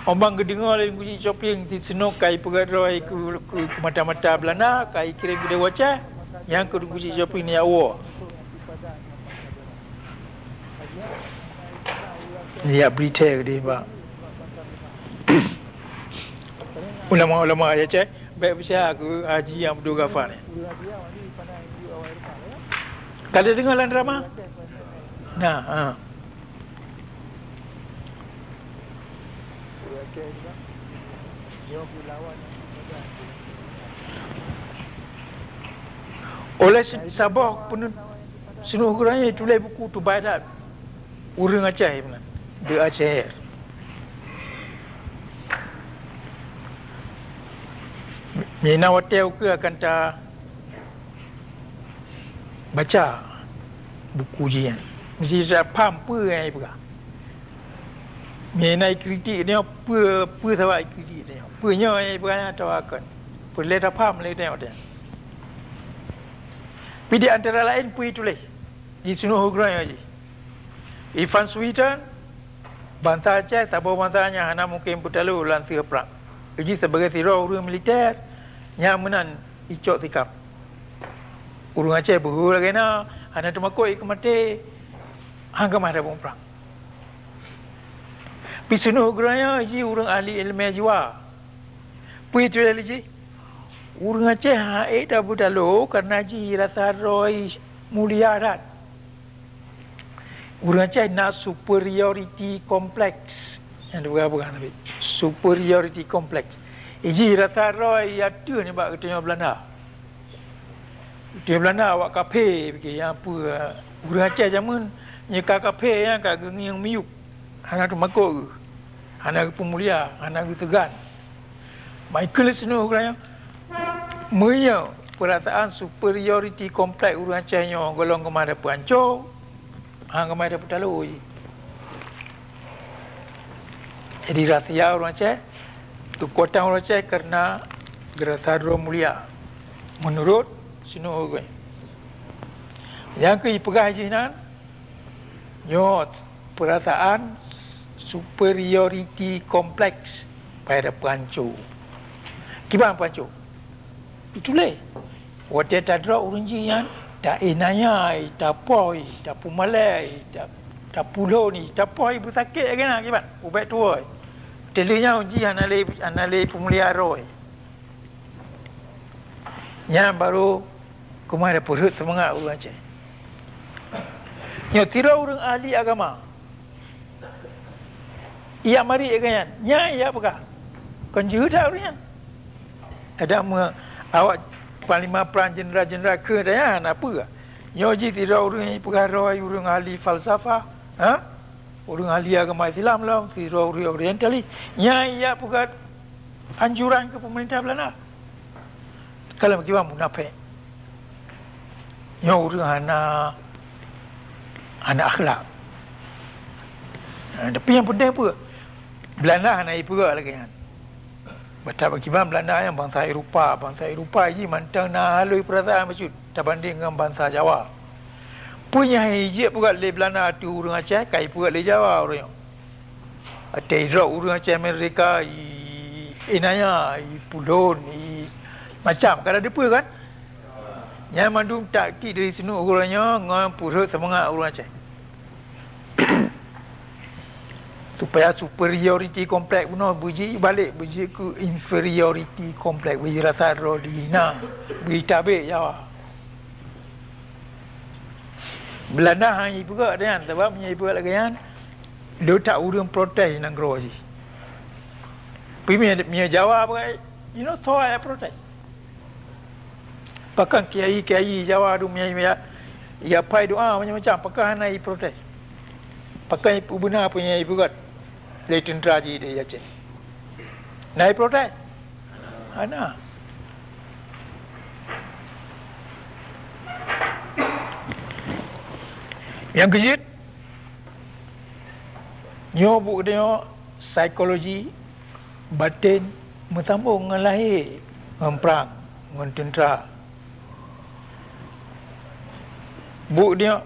Ombang gedengar le tungkusi coping di senok kai pegadoi ke mata-mata Belanda kai kirim ke Dewa Aceh yang ke tungkusi coping ni awak. Ia berita ke dia bak. Ulama-ulama Aceh baik besar ke Haji Abdul Ghaffar ni. Kalau dengar dalam drama? Nah, oleh Sabah pun seluruh kurangnya tulis buku tu badat urang Aceh benar. The Aceh. Mina hotel ke akan tak baca buku jian mesti saya faham apa yang dia pegang mengenai kritik dia apa sebab kritik dia apanya yang dia pegang atau akan boleh tak faham boleh tengok dia tapi di antara lain pun tulis di seluruh hukuman je Ivan Sweeten bantah Aceh tabur bantahnya hana mungkin putalu lantir perang jadi sebagai sirah urang militer yang menan icok tikap urang Aceh berhul lagi na, anak temakoi ke mati, hangga ada pun perang. Pisunuh geranya ji urang ahli ilmu jiwa. Pui tu lagi, urang Aceh hae dah budalo karena ji rasa roy mulia rat. Urang Aceh nak superiority complex, yang bukan tapi superiority complex. Ji rasa roy ya tu ni bak ketanya Belanda. Dia Belanda awak kafe pergi yang apa urang Aceh zaman nyeka kafe yang kat gengi yang miuk anak tu makok anak pemulia anak tegan Michael Snow kerana punya perasaan superiority kompleks urang Aceh nya golong kemana peranco hang kemana petalu jadi rahsia urang Aceh tu kota urang Aceh kerana gerasa mulia menurut sino gue. Yang ke ipegah jinan nyot perasaan superiority kompleks pada perancu. Kiban perancu? Itulah. Wate tadra urunjian tak enanya, tak poi, tak pumalai, tak pulau ni, tak poi bersakit lagi nak kiban. Ubat tua. Telunya uji anale pemulia roy. Yang baru kemana perut semangat urang Aceh. Nyo tira urang ahli agama. Ia mari kan. Nya ia apa? Konju dah urang. Ada awak panglima perang jenderal-jenderal ke dah apa? Nyo ji tira urang perkara urang ahli falsafah, ha? Urang ahli agama Islam lah, tira urang orientalis. Nya ia apa? Anjuran ke pemerintah Belanda. Kalau macam munafik. Nyo urang anak akhlak. Tapi yang penting apa? Belanda anak ibu lagi kan. Betul bagaimana Belanda yang bangsa Eropah ini mantang nak halui perasaan macam terbanding dengan bangsa Jawa. Punya hijab pula le Belanda tu urang Aceh, kai pula le Jawa orang. Ada Iraq urang Aceh Amerika, inaya, Pulon, macam kalau ada kan? Yang mandum tak ki dari sini orangnya ngan purut semangat orang Aceh. Supaya superiority kompleks puno buji balik buji ke inferiority kompleks buji rasa rodina buji tabik Jawa. Belanda hanya ibu ke kan sebab punya ibu lagi kan dia tak urang protes nang geroji. Punya Jawa apa you know so I protest. Bahkan kiai Jawa tu punya ya pai doa macam-macam pakai hanai protes. Pakai ibu benar punya ibu kat Leighton Traji dia Aceh. Naik protes. Ana. Yang kejut nyobuk dia psikologi batin bersambung dengan lahir dengan perang dengan tentera. Buk dia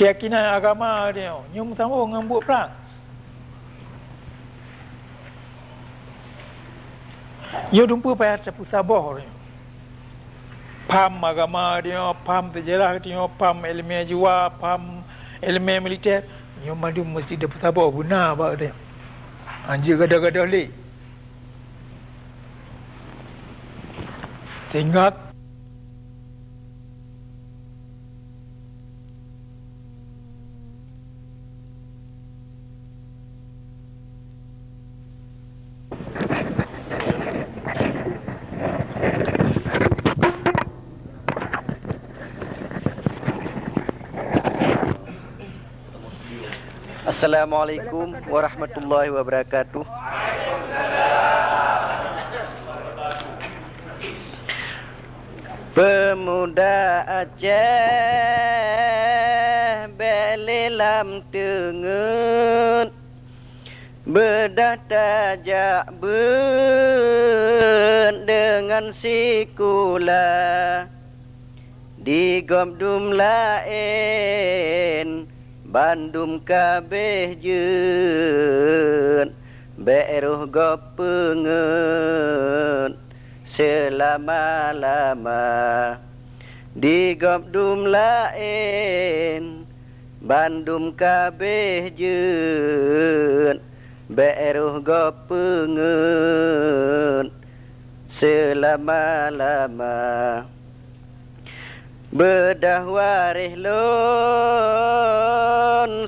keyakinan agama dia nyum sambung dengan buat perang. Dia jumpa payah capu sabah dia. Paham agama dia, paham sejarah dia, paham ilmiah jiwa, paham ilmiah militer. Dia madu mesti dapat sabah benar bak dia. Anjir gadah-gadah leh. Sehingga Assalamualaikum warahmatullahi wabarakatuh. Pemuda Aceh belilam tengen bedah tajak ben dengan sikula digomdum lain Bandung kabeh jeun beruh gopengen selama-lama digomdum lain Bandung kabeh jeun beruh gopengen selama-lama bedah warih lon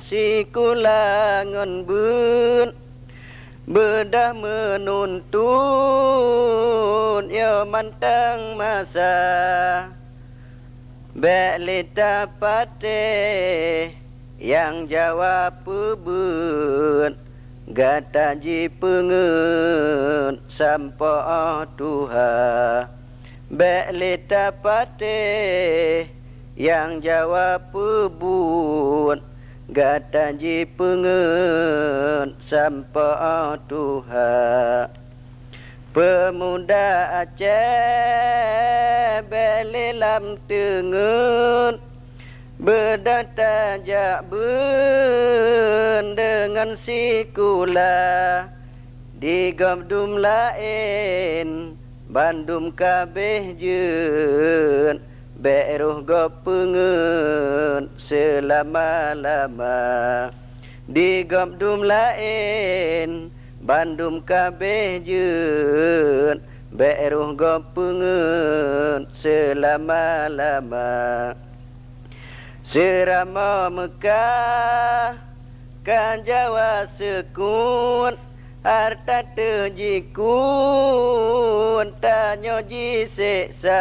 si kulangon bun bedah menuntun yo mantang masa belita pate yang jawab pebun gataji pengen sampo Tuhan belita pate yang jawab pebun gataji pengen sampo Tuhan pemuda Aceh belilam tengen bedah tajak ben dengan sikula digomdum lain Bandung kabeh jeun beruh gopengen selama-lama digomdum lain Bandung kabeh jeun beruh gopengen selama-lama Serama Mekah kan Jawa sekun harta terjikun tanyo jiseksa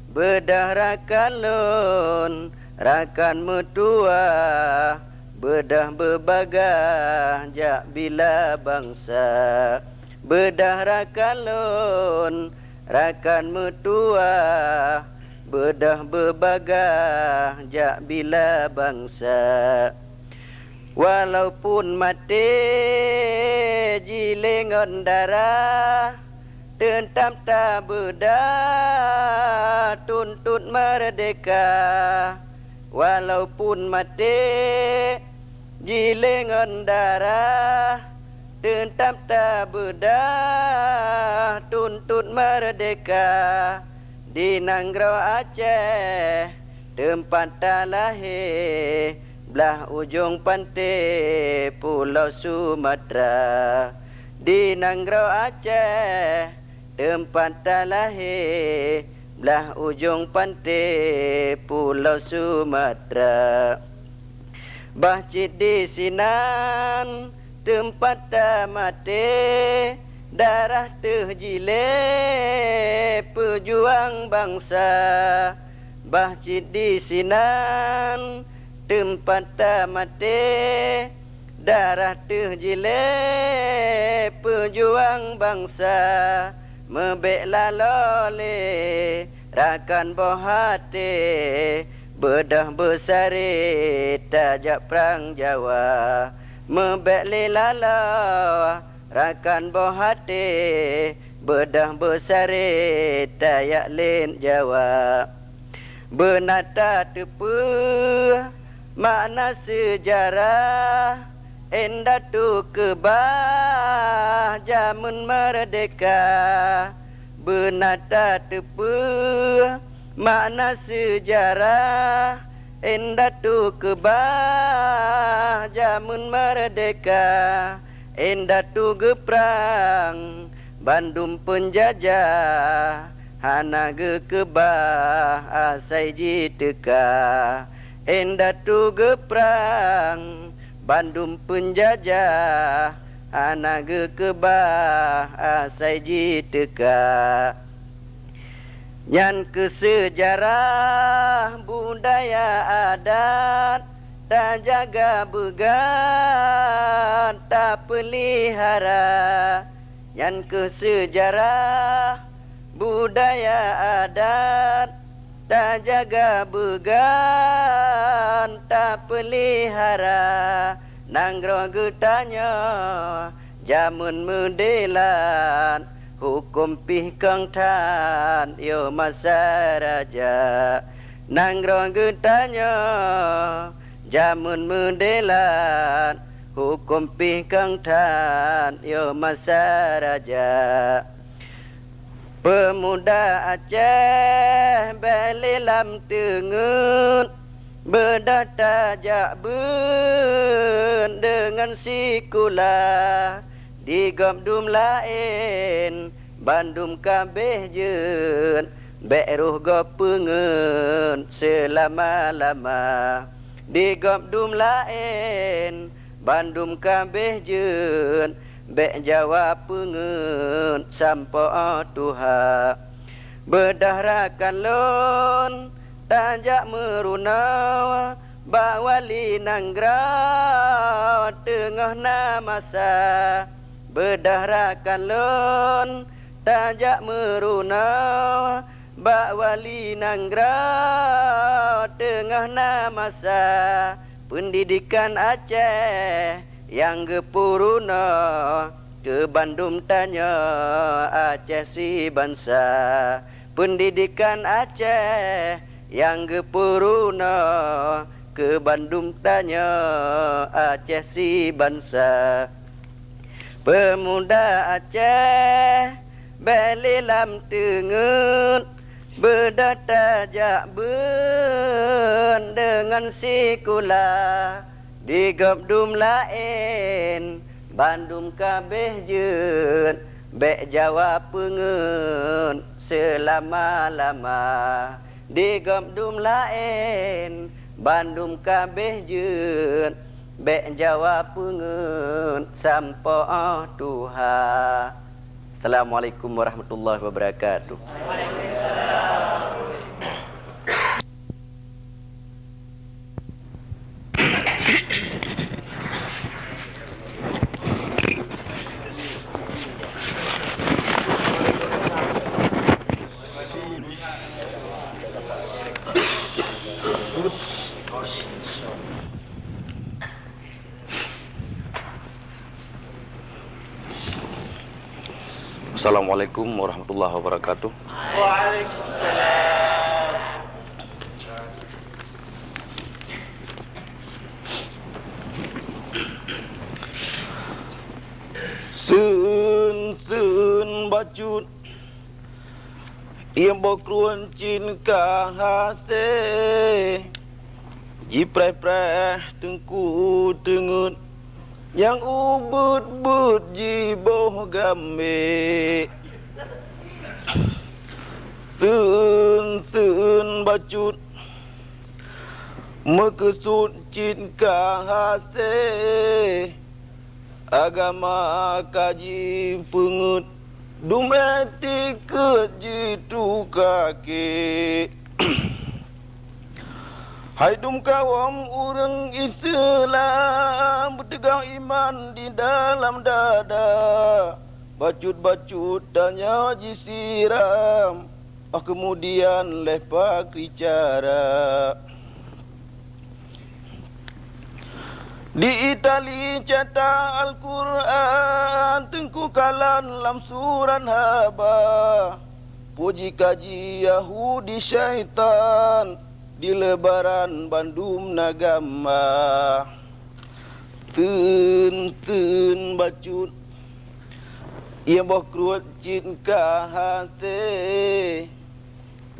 bedah rakan lon rakan metua bedah berbagah jak bila bangsa bedah rakan lon rakan metua bedah berbagah jak bila bangsa walaupun mati jilengon darah tetap tak bedah tuntut merdeka walaupun mati jilengon darah tetap tak bedah tuntut merdeka di Nanggro Aceh tempat tak lahir belah ujung pantai Pulau Sumatera di Nanggro Aceh tempat tak lahir belah ujung pantai Pulau Sumatera Bahcit di Sinan tempat tak mati darah terjilid pejuang bangsa Bahcit di Sinan tempat tak mati darah terjilid pejuang bangsa mebek lalole rakan bohate bedah besari tajak perang Jawa mebek lelala rakan bohate bedah besari tayak len Jawa benata tepu makna sejarah endah tu kebah jamun merdeka benata tepu makna sejarah endah tu kebah jamun merdeka endah tu geprang Bandung penjajah hana ge kebah asai jiteka endah tu geprang Bandung penjajah hana ge kebah asai jiteka nyan ke sejarah budaya adat tak jaga began tak pelihara nyan ke sejarah budaya adat tak jaga began tak pelihara Nanggro getanya jamun mendelan hukum pih kang tan yo masa raja Nanggro getanya jamun mendelan hukum pih kang tan yo masa raja pemuda Aceh belilam tengut bedah tajak ben dengan sikula digomdum lain Bandung kabeh jen beruh go pengen selama-lama digomdum lain Bandung kabeh jen bek Jawa pengen sampo Tuha bedah rakan lon tajak merunau bak wali Nanggro tengah namasa bedah rakan lon tajak merunau bak wali Nanggro tengah namasa pendidikan Aceh yang gepuruna ke Bandung tanya Aceh si bangsa pendidikan Aceh yang gepuruna ke Bandung tanya Aceh si bangsa pemuda Aceh belilam tengut bedah tajak ben dengan sikula digomdum lain Bandung kabeh jen bek Jawa pengen selama-lama digomdum lain Bandung kabeh jeun bek Jawa peungeun sampo Tuhan. Assalamualaikum warahmatullahi wabarakatuh. Assalamualaikum warahmatullahi wabarakatuh. Waalaikumsalam. Sun bacut Yang bokruan cin kahase Jipreh-preh tengku tengut Yang ubut-but jiboh gambe Sun bacut Mekesut cin kahase Agama kaji pengut Dumetik kejitu kaki Hai dum kawam urang Islam Bertegang iman di dalam dada Bacut-bacut tanya jisiram kemudian lepak bicara Di Itali cetak Al-Quran Tengku kalan lamsuran haba Puji kaji Yahudi syaitan Di lebaran Bandung Nagama Tun bacut Ia bokruat cin kahase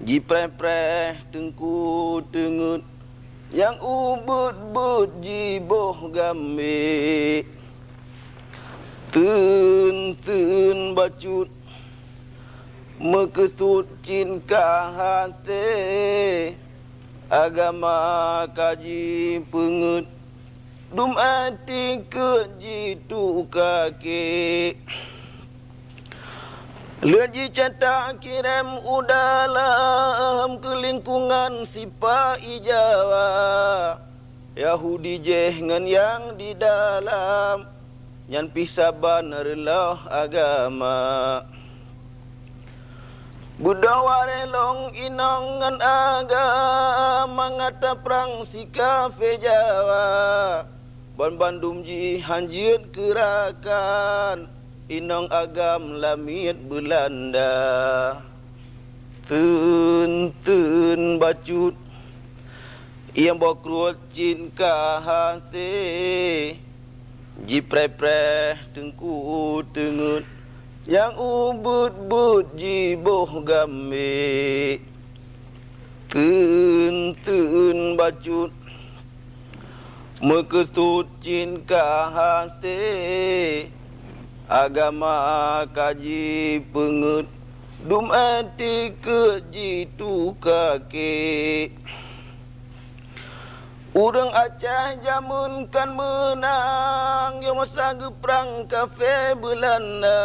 Jipreh-preh tengku tengut Yang ubut-but jiboh gambe Tun bacut Mekesut cin kahase Agama kaji pengut Dum ati kejitu kaki Leji cetak kirim udalam ke lingkungan sipai Jawa Yahudi jengan yang di dalam Yang pisaban relah agama Buddha warelong inongan agama Ngata perang si kafe Jawa Ban Bandung ji hanjir kerakan Inong agam lamit Belanda Tun bacut Yang bokruat cin kahase Jipreh-preh tengku tengut Yang ubut-but jiboh gambe Tun bacut Mekesut cin kahase Agama kaji pengut Dum ati kejitu kaki Urang Aceh jamun kan menang Yang masa geprang kafe Belanda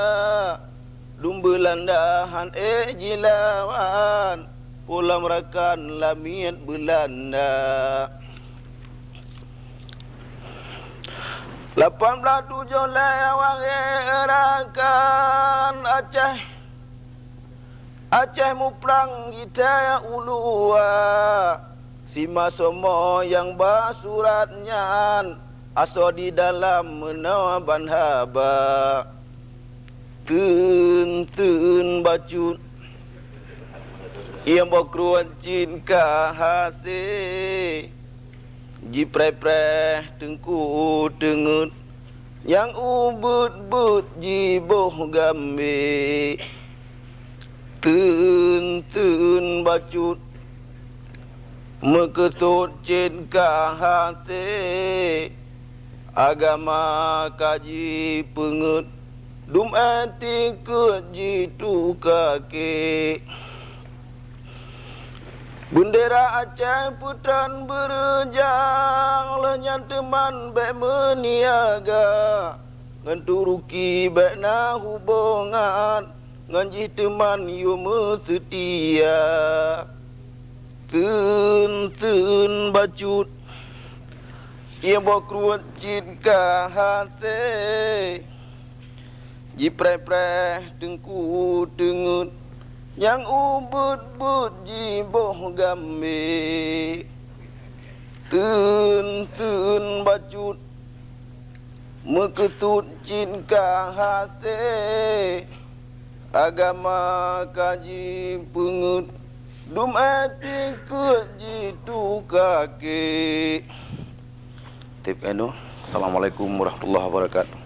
Dum Belanda han jilawan Pulang rakan lamit Belanda 18 lewang erakan Aceh muprang kita ulua Sima somo yang basuratnya Aso di dalam menaban haba Tun bacut Yang bokruan cin kahase Jipreh-preh tengku tengut Yang ubut-but jiboh gambe Tun bacut Mekesut cin kahase Agama kaji pengut Dum ati kejitu kaki Bendera Aceh putan berejang, lenyap teman baik meniaga. Ngan turuki baik na hubungan, ngan jih teman yu setia. Ten bacut, ia bawa keruat cinta hati. Jipreh tengku tengut, yang ubud jiboh gambe. Ten bacut, mekesut cinta hati. Agama kaji pengut, dum ati kejitu kaki. Tip anu, Assalamualaikum warahmatullahi wabarakatuh.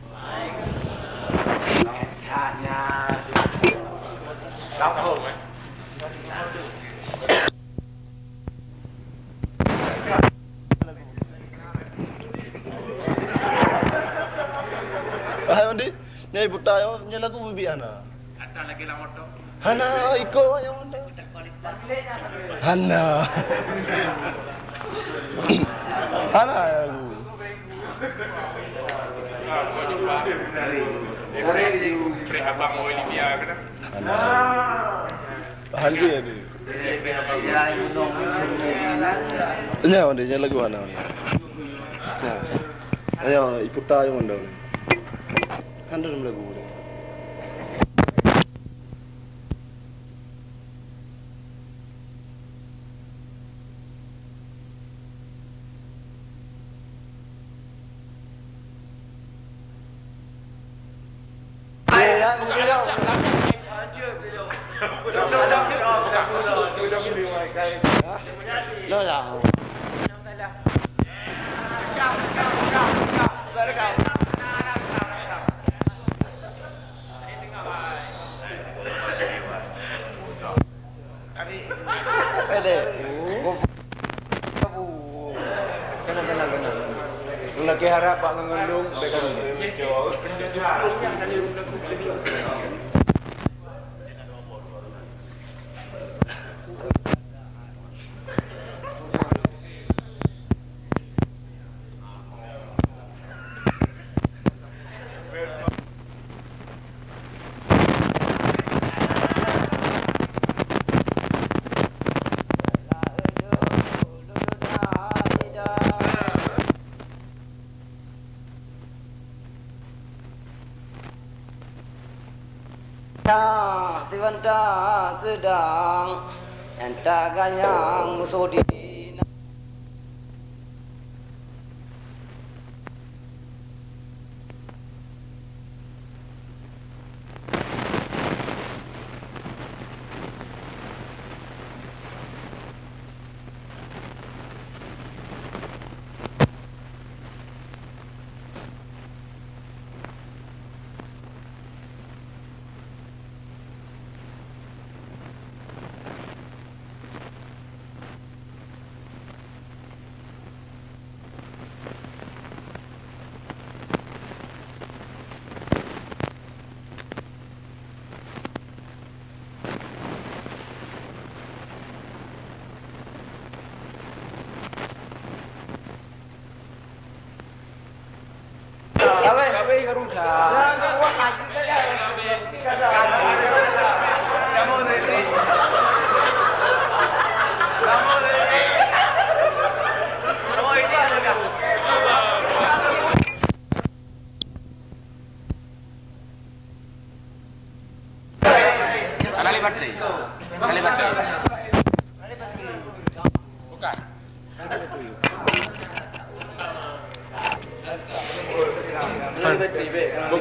Hai Andi, nyai buta yo nyala ku bibi ana. Ada lagi lah motor. Hana iko yo anda. Hana. Hana aku. Hana. Handi ya ni. Nya Andi nyala ku hana. Nah. Ayo iputa yo anda. Handa dalam lagu ni. Lagi harap Pak Mengendung dekat ini. Sivanta sedang entah ganyang musuh di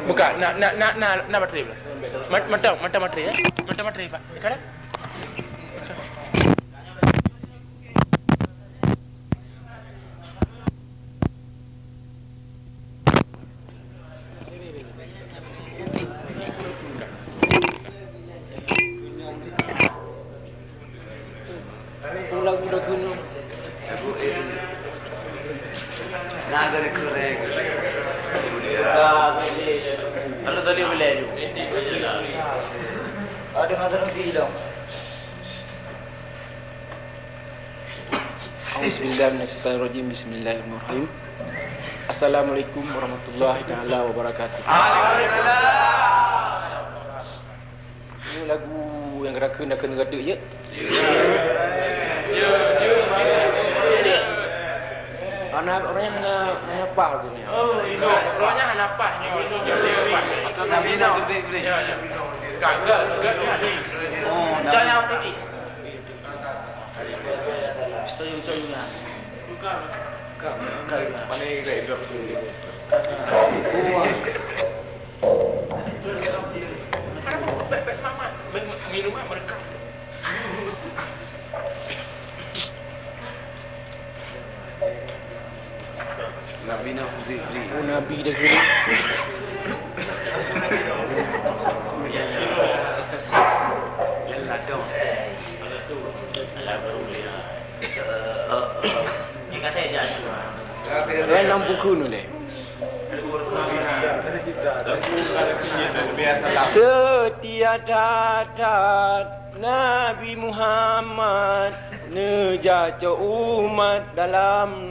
Buka, nak bateri pula. Mata bateri ya. Mata bateri Pak. Kada? pulang udah gunung. Naga korek. Kalau tadi boleh ju. Ada masalah di dalam. Bismillahirrahmanirrahim. Bismillahirrahmanirrahim. Assalamualaikum warahmatullahi taala wabarakatuh. Ini lagu yang kena gada ya. Orangnya hanya apa tu ni? Oh, itu orangnya hanya apa? Nabi nak beli. Kagak. Oh, jangan tinggi. Setuju. Pandai grab tu. Minuman mereka. Nabi nak beli. Oh, Nabi dah beli. Yalah dong. Enam buku ni leh. Setiada Nabi Muhammad nejaja umat dalam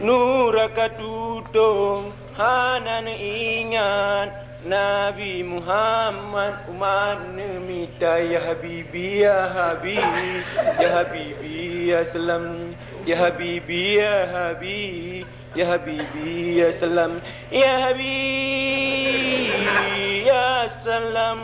nuraka tutung hanan ingat Nabi Muhammad umat nemita ya habibi ya habibi ya habibi ya salam ya habibi ya habibi ya habibi ya salam ya habibi ya salam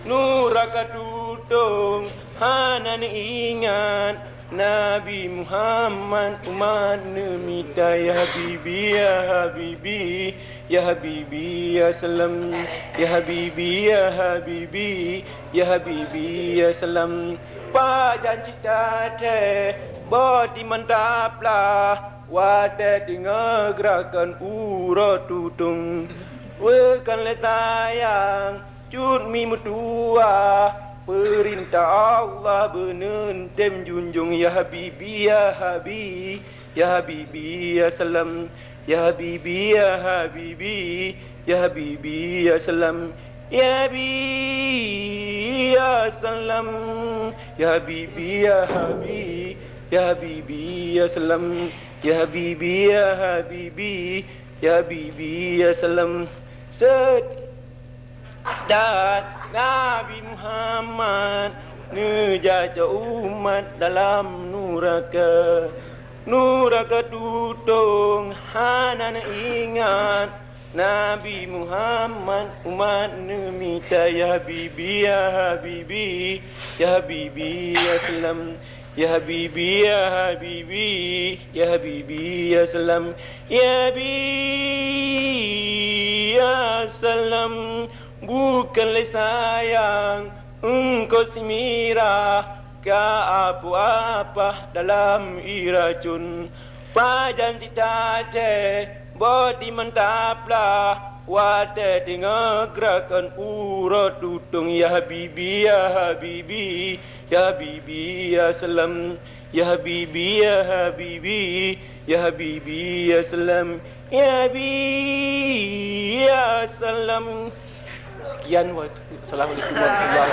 nuraka tutung hanan ingat Nabi Muhammad umat nemita ya habibi ya habibi ya habibi ya salam ya habibi ya habibi ya habibi ya salam pajan cita te bodi mantaplah wate dengar gerakan urat tutung wekan letayang cut mi mutua perintah Allah benentem junjung ya habibi ya habibi ya habibi ya salam ya habibi ya habibi ya habibi ya salam ya habibi ya salam ya habibi ya habibi ya habibi ya salam ya habibi ya habibi ya habibi ya salam dan Nabi Muhammad nejaja umat dalam nuraka tutung hanan ingat Nabi Muhammad umat nemita ya habibi ya habibi ya habibi ya salam ya habibi ya habibi ya habibi ya salam ya habibi ya salam bukanlah sayang engkau semira ke apa-apa dalam iracun pajan cita te bodi mantaplah wate dengar gerakan urat tutung ya habibi ya habibi ya habibi ya salam ya habibi ya habibi ya habibi ya salam ya habibi ya salam. Sekian, Assalamualaikum warahmatullahi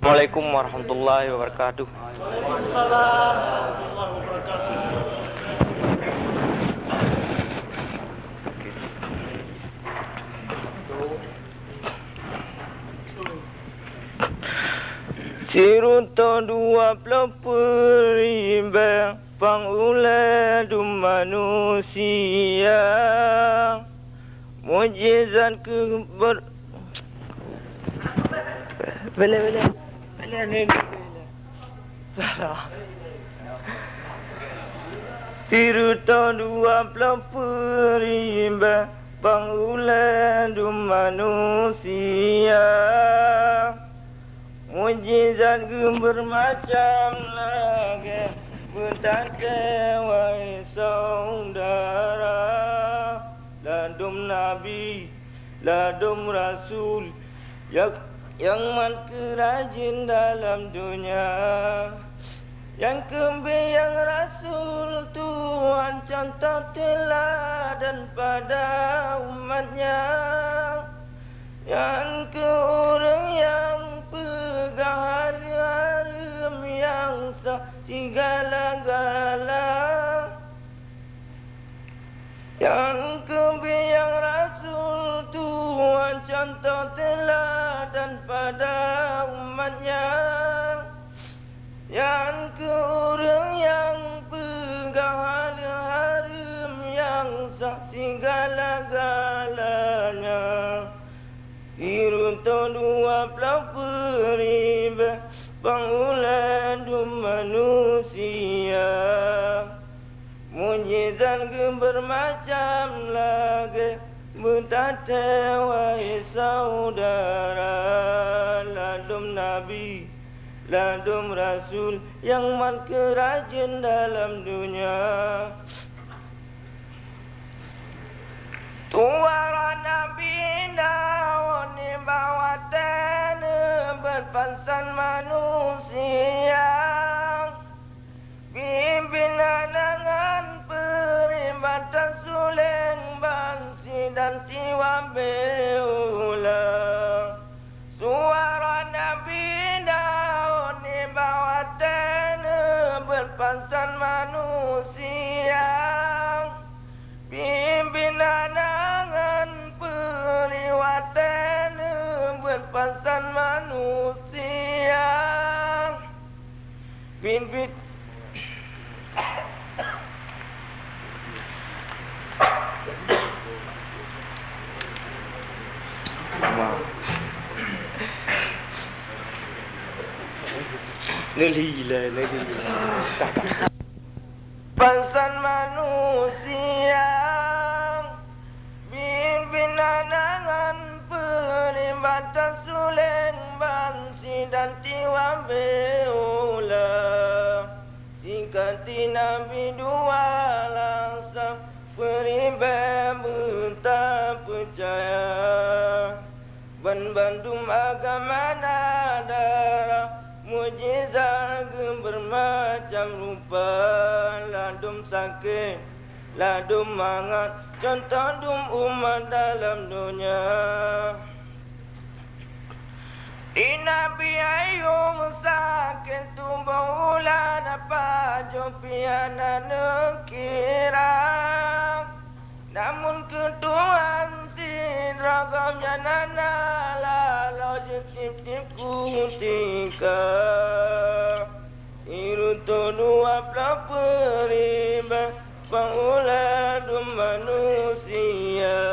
Assalamualaikum warahmatullahi wabarakatuh. Siruto dua pelimba panguladu manusia mujizat keber bela ni Siruto dua pelimba panguladu manusia mujizat bermacam lagi bertanda wahai saudara ladum Nabi ladum Rasul yang man kerajin dalam dunia Yang kebiang Rasul Tuhan contoh teladan pada umatnya. Yang ke orang yang pegang haram yang sah segala-gala. Yang kebiang Rasul Tuhan contoh teladan pada umatnya. Yang ke orang yang pegang haram yang sah segala-galanya. Irunto dua pelaperiba pangulan manusia. Mujizat bermacam lagi bertata wahai saudara. Ladum Nabi, ladum Rasul yang mat kerajaan dalam dunia. Tuara Nabi daun di bawah tanah berpansan manusia. Pimpinan dengan peribatan suling bansi dan tiwa beula. Suara Nabi daun di bawah tanah berpansan manusia. Pimpinan dengan periwatan berpasan manusia. Pimpin Nelila Pansan manusia. Pimpinan dengan peribatan suling bansi dan tiwa beula. Sikati Nabi dua langsung periba tak percaya. Bandum agama darah mujizat bermacam rupa. Ladum sakit, ladum mangat, contoh dum umat dalam dunia. Di Nabi Ayub sakit tubuh ulan apa jopiana nekira. Namun ketuhan sidragamnya nana lalau jekip kutika. Iruto dua pelaperiba panguladum manusia.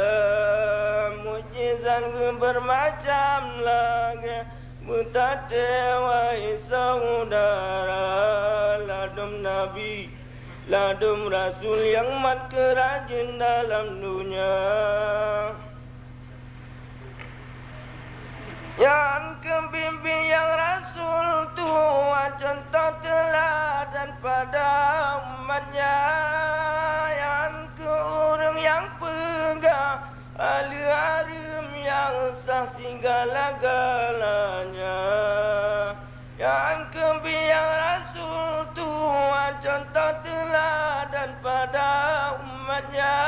Mujizat bermacam lagi bertata wahai saudara. Ladum Nabi, ladum Rasul yang mat kerajaan dalam dunia. Yang kebimbing yang Rasul Tuhan contoh teladan pada umatnya. Yang ke orang yang pegang haram yang sah segala-galanya. Yang kebimbing Rasul Tuhan contoh teladan pada umatnya.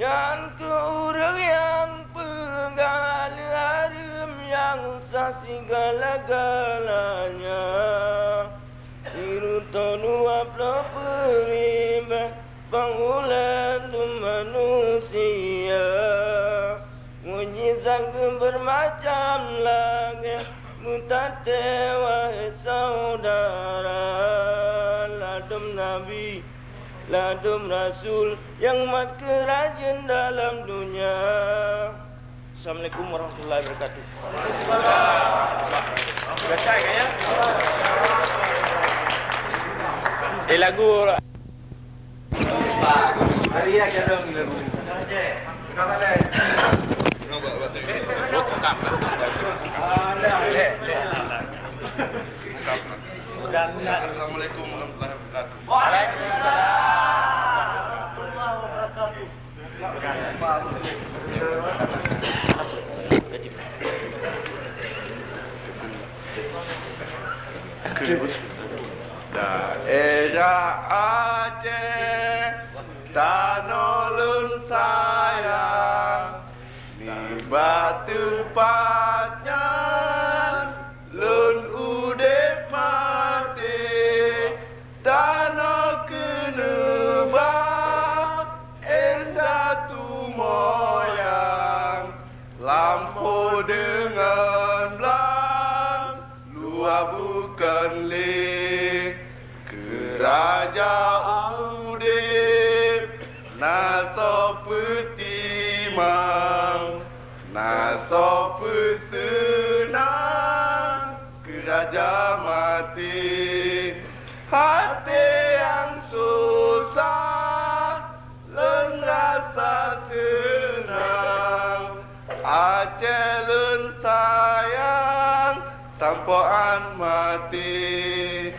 Yang ke orang yang pegang haram yang sah segala-galanya. Iruto dua pelaperiba pangulan manusia. Mujizat bermacam lagi bertata wahai saudara. Ladum Nabi, ladum Rasul yang mat kerajaan dalam dunia. Assalamualaikum warahmatullahi wabarakatuh. Baca ya. Lagu Maria ke dong lagu. Kenapa le? Assalamualaikum warahmatullahi wabarakatuh. Waalaikumsalam warahmatullahi wabarakatuh. Daerah Aceh tanah lun sayang ni batu patnya lun udep mati tanah kenebak endah tu moyang lampu dengan belang luar bukan leh kerajaan udip naso petimang naso pesenang kerajaan mati hati yang susah len rasa senang Aceh len sayang sampoan mati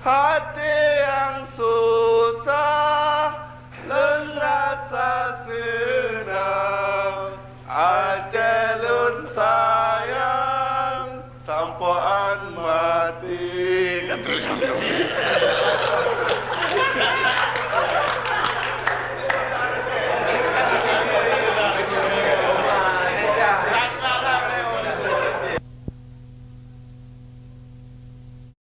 hati yang susah len rasa senang Aceh len sayang sampoan mati.